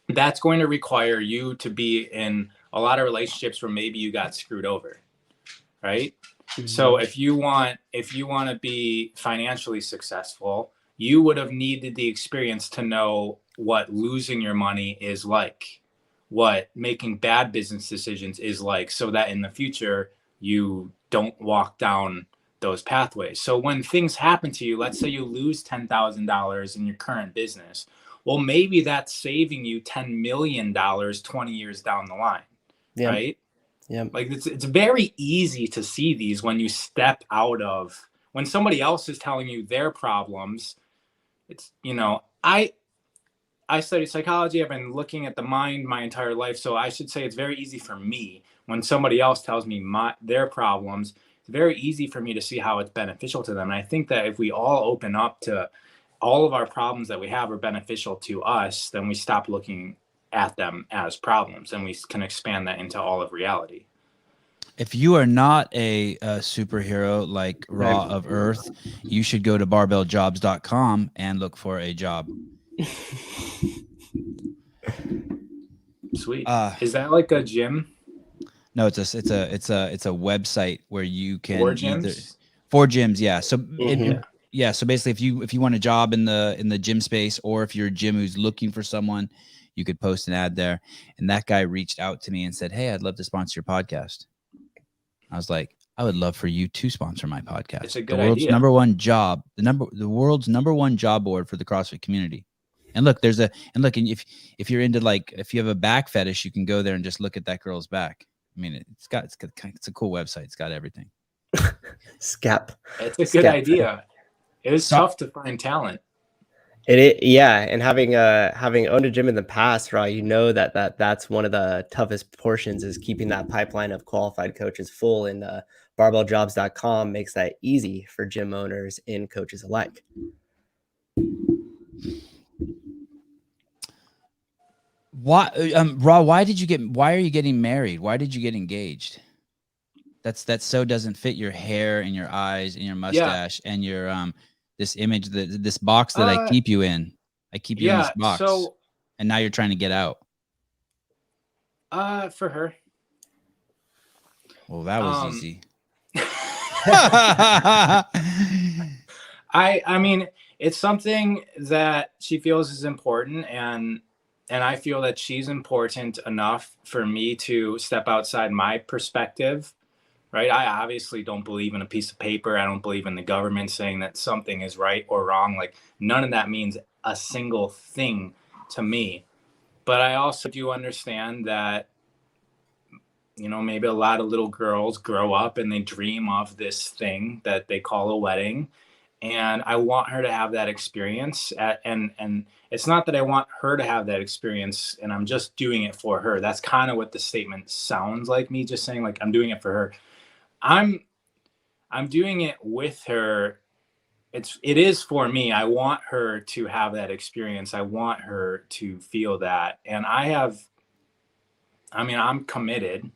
That's going to require you to be in a lot of relationships where maybe you got screwed over, right? Mm-hmm. So if you want to be financially successful, you would have needed the experience to know what losing your money is like, what making bad business decisions is like, so that in the future you don't walk down those pathways. So when things happen to you, let's say you lose $10,000 in your current business. Well, maybe that's saving you $10 million 20 years down the line, right? Yeah. Like it's very easy to see these when you step out of, when somebody else is telling you their problems. It's, I study psychology. I've been looking at the mind my entire life. So I should say it's very easy for me when somebody else tells me their problems. It's very easy for me to see how it's beneficial to them. And I think that if we all open up to all of our problems that we have are beneficial to us, then we stop looking at them as problems and we can expand that into all of reality. If you are not a superhero like Raw of Earth, you should go to barbelljobs.com and look for a job. Sweet. Is that like a gym? No, it's a website where you can for gyms. Yeah. So so basically if you want a job in the gym space, or if you're a gym who's looking for someone, you could post an ad there. And that guy reached out to me and said, "Hey, I'd love to sponsor your podcast." I was like, I would love for you to sponsor my podcast. It's a good world's idea. Number one job, the world's number one job board for the CrossFit community. And look, and if you're into if you have a back fetish, you can go there and just look at that girl's back. I mean, it's a cool website. It's got everything. Scap. It's a good idea. It was tough to find talent. Yeah, and having owned a gym in the past, right, you know that's one of the toughest portions is keeping that pipeline of qualified coaches full, and barbelljobs.com makes that easy for gym owners and coaches alike. Why, Raw, why are you getting married? Why did you get engaged? That so doesn't fit your hair and your eyes and your mustache and your this image, this box that I keep you in. I keep you in this box. So, and now you're trying to get out. For her. Well, that was easy. I mean, it's something that she feels is important, and I feel that she's important enough for me to step outside my perspective. Right. I obviously don't believe in a piece of paper. I don't believe in the government saying that something is right or wrong. Like, none of that means a single thing to me. But I also do understand that, you know, maybe a lot of little girls grow up and they dream of this thing that they call a wedding. And I want her to have that experience. And it's not that I want her to have that experience and I'm just doing it for her. That's kind of what the statement sounds like, me just saying, like, I'm doing it for her. I'm doing it with her. It is for me. I want her to have that experience. I want her to feel that. And I'm committed.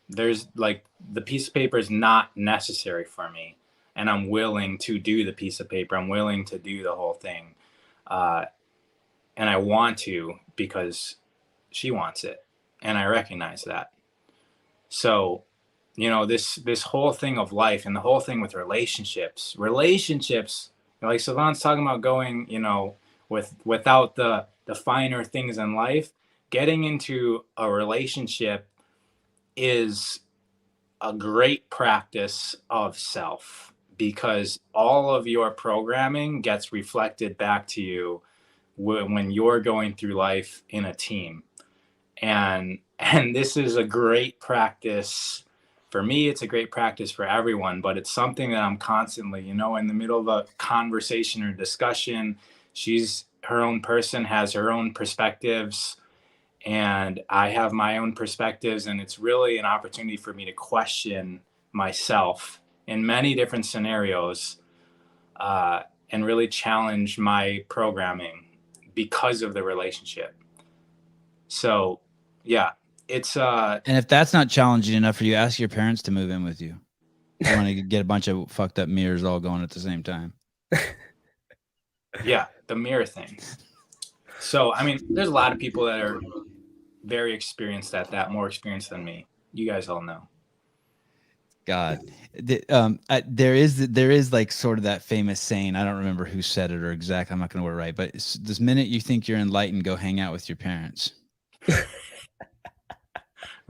There's, like, the piece of paper is not necessary for me. And I'm willing to do the piece of paper. I'm willing to do the whole thing. And I want to because she wants it. And I recognize that. So, you know, this whole thing of life and the whole thing with relationships, you know, like Sevan's talking about going, you know, without the finer things in life, getting into a relationship is a great practice of self, because all of your programming gets reflected back to you when you're going through life in a team. And this is a great practice. For me, it's a great practice for everyone, but it's something that I'm constantly, you know, in the middle of a conversation or discussion. She's her own person, has her own perspectives, and I have my own perspectives. And it's really an opportunity for me to question myself in many different scenarios and really challenge my programming because of the relationship. So, yeah. It's and if that's not challenging enough for you, ask your parents to move in with you. You want to get a bunch of fucked up mirrors all going at the same time. Yeah, the mirror thing. So, I mean, there's a lot of people that are very experienced at that, more experienced than me. You guys all know. God, there is like sort of that famous saying. I don't remember who said it or exact. I'm not going to word it right, but this minute you think you're enlightened, go hang out with your parents.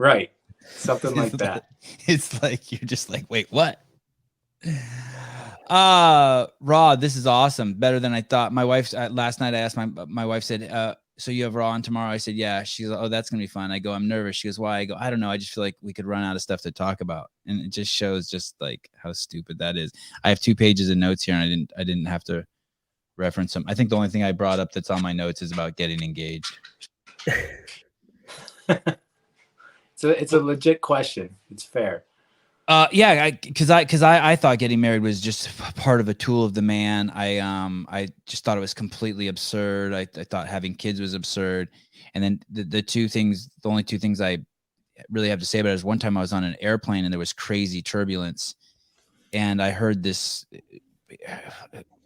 Right. Something like that. It's like, you're just like, wait, what? Raw, this is awesome. Better than I thought. My wife's last night I asked my wife said, so you have Raw on tomorrow? I said, yeah. She's like, oh, that's going to be fun. I go, I'm nervous. She goes, why? I go, I don't know. I just feel like we could run out of stuff to talk about. And it just shows just like how stupid that is. I have 2 pages of notes here and I didn't have to reference them. I think the only thing I brought up that's on my notes is about getting engaged. It's a legit question. It's fair. Yeah, because I thought getting married was just part of a tool of the man. I just thought it was completely absurd. I thought having kids was absurd. And then the only two things I really have to say about it is, one time I was on an airplane and there was crazy turbulence, and I heard this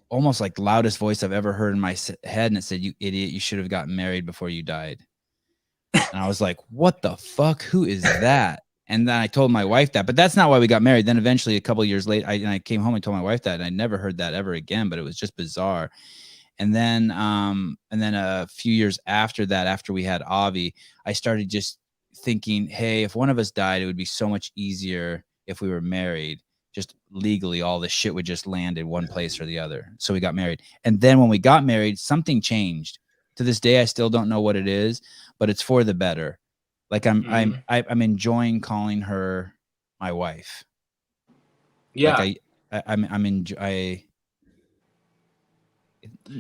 almost like loudest voice I've ever heard in my head, and it said, "You idiot! You should have gotten married before you died." And I was like, "What the fuck? Who is that?" And then I told my wife that, but that's not why we got married. Then eventually, a couple of years later, I came home and told my wife that, and I never heard that ever again. But it was just bizarre. And then a few years after that, after we had Avi, I started just thinking, hey, if one of us died, it would be so much easier if we were married. Just legally, all this shit would just land in one place or the other. So we got married. And then when we got married, something changed. To this day, I still don't know what it is, but it's for the better. Like I'm enjoying calling her my wife. Yeah. Like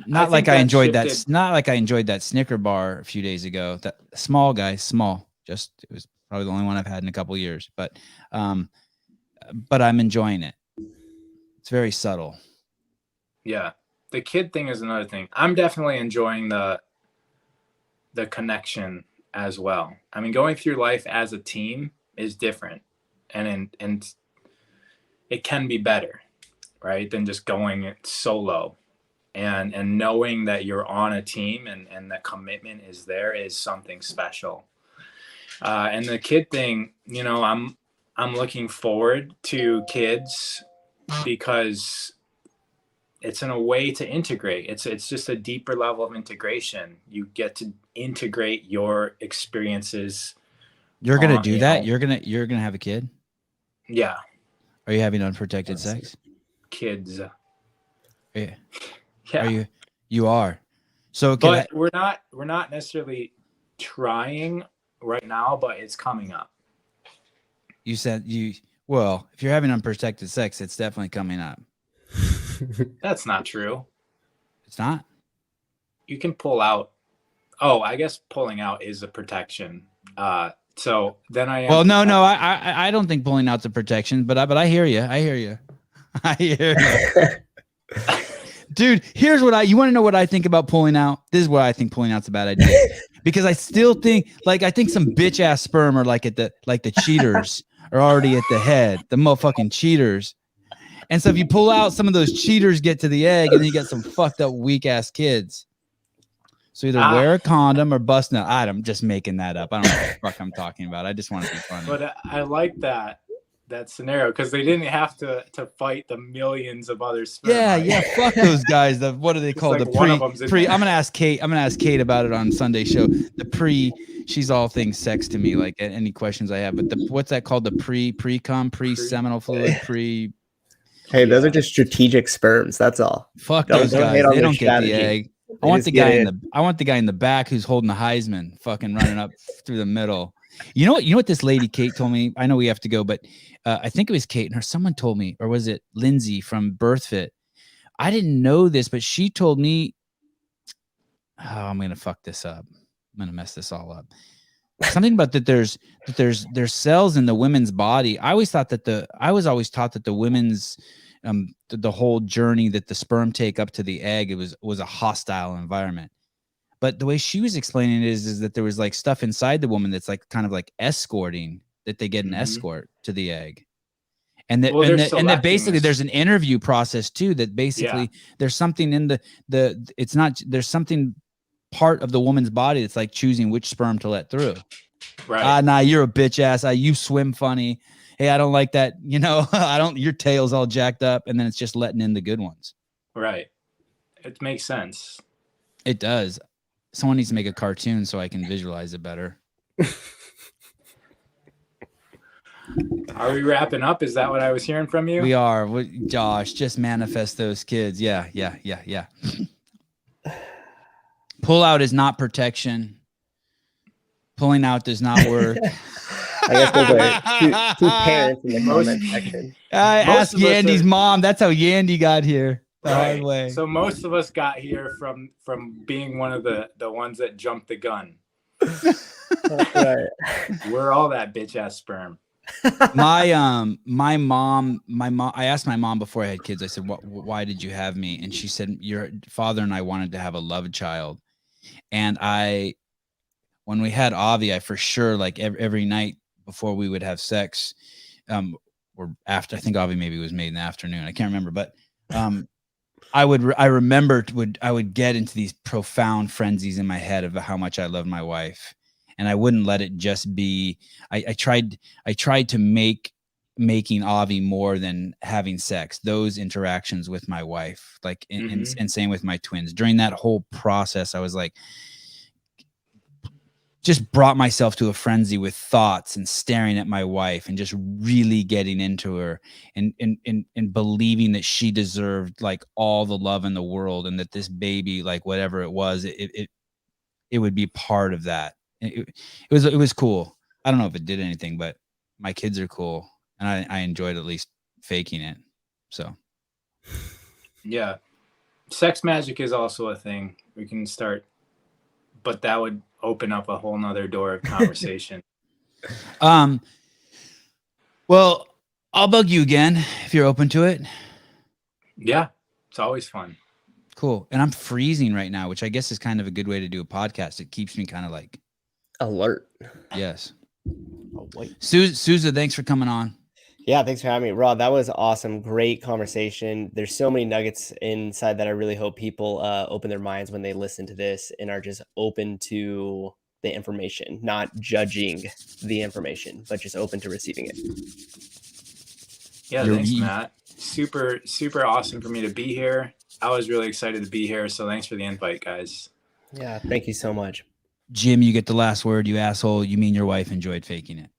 not like I enjoyed that. Not like I enjoyed that Snicker bar a few days ago. That small, guys, small. Just it was probably the only one I've had in a couple of years. But I'm enjoying it. It's very subtle. Yeah, the kid thing is another thing. I'm definitely enjoying the connection as well. I mean, going through life as a team is different, and it can be better, right, than just going it solo. And knowing that you're on a team and the commitment is there is something special. And the kid thing, you know, I'm looking forward to kids because it's in a way to integrate. It's just a deeper level of integration. You get to integrate your experiences. You're gonna do that? You're gonna have a kid? Yeah. Are you having unprotected sex? Kids. Yeah. Yeah. You are. So but we're not necessarily trying right now, but it's coming up. You said well, if you're having unprotected sex, it's definitely coming up. That's not true. It's not? You can pull out. Oh, I guess pulling out is a protection. So then I am. Well, no, I don't think pulling out's a protection, but I hear you. I hear you. I hear you. Dude, here's what you want to know what I think about pulling out? This is what I think pulling out's a bad idea. Because I still think, I think some bitch ass sperm are like the cheaters are already at the head, the motherfucking cheaters. And so if you pull out, some of those cheaters get to the egg, and then you get some fucked up weak ass kids. So either wear a condom or bust nut. I'm just making that up. I don't know what the fuck I'm talking about. I just want to be funny. But I like that scenario because they didn't have to fight the millions of other sperm. Yeah, fuck those guys. What are they called? Like the pre. I'm gonna ask Kate about it on Sunday show. The pre. She's all things sex to me. Like any questions I have. But what's that called? The pre-cum, pre-seminal fluid, pre. Hey, those are just strategic sperms. That's all. Fuck those guys. They don't get the egg. I want the guy in the back who's holding the Heisman, fucking running up through the middle. You know what this lady Kate told me? I know we have to go, but I think it was Kate and someone told me, or was it Lindsay from BirthFit? I didn't know this, but she told me, I'm gonna fuck this up. I'm gonna mess this all up. Something about that there's cells in the women's body. I was always taught that the women's the whole journey that the sperm take up to the egg, it was a hostile environment. But the way she was explaining it is that there was like stuff inside the woman that's like kind of like escorting, that they get an escort to the egg. And that basically there's an interview process too, that basically there's something in there's something part of the woman's body that's like choosing which sperm to let through. Right. Nah, you're a bitch ass. You swim funny. Hey, I don't like that. You know, your tail's all jacked up, and then it's just letting in the good ones. Right. It makes sense. It does. Someone needs to make a cartoon so I can visualize it better. Are we wrapping up? Is that what I was hearing from you? We are. Josh, just manifest those kids. Yeah. Pull out is not protection. Pulling out does not work. I guess those are two parents in the comment section. I asked Yandy's mom. That's how Yandy got here. The hard way. So most of us got here from being one of the ones that jumped the gun. Right. We're all that bitch ass sperm. My mom, I asked my mom before I had kids, I said, why did you have me? And she said, your father and I wanted to have a love child. And when we had Avi, I for sure, like every night before we would have sex, or after, I think Avi maybe was made in the afternoon. I can't remember, but I would get into these profound frenzies in my head of how much I love my wife. And I wouldn't let it just be, I tried to making Avi more than having sex, those interactions with my wife, like, and same with my twins. During that whole process, I was like, just brought myself to a frenzy with thoughts and staring at my wife and just really getting into her and believing that she deserved like all the love in the world, and that this baby, like whatever it was, it would be part of that. It was cool. I don't know if it did anything, but my kids are cool, and I enjoyed at least faking it. So, yeah, sex magic is also a thing we can start, but that would open up a whole nother door of conversation. Well, I'll bug you again if you're open to it. Yeah, it's always fun. Cool. And I'm freezing right now, which I guess is kind of a good way to do a podcast. It keeps me kind of like alert. Yes. Oh, wait. Sousa, thanks for coming on. Yeah, thanks for having me, Rod. That was awesome. Great conversation. There's so many nuggets inside that I really hope people open their minds when they listen to this and are just open to the information, not judging the information, but just open to receiving it. Yeah, thanks, Matt. Super, super awesome for me to be here. I was really excited to be here, so thanks for the invite, guys. Yeah, thank you so much. Jim, you get the last word, you asshole. You mean your wife enjoyed faking it.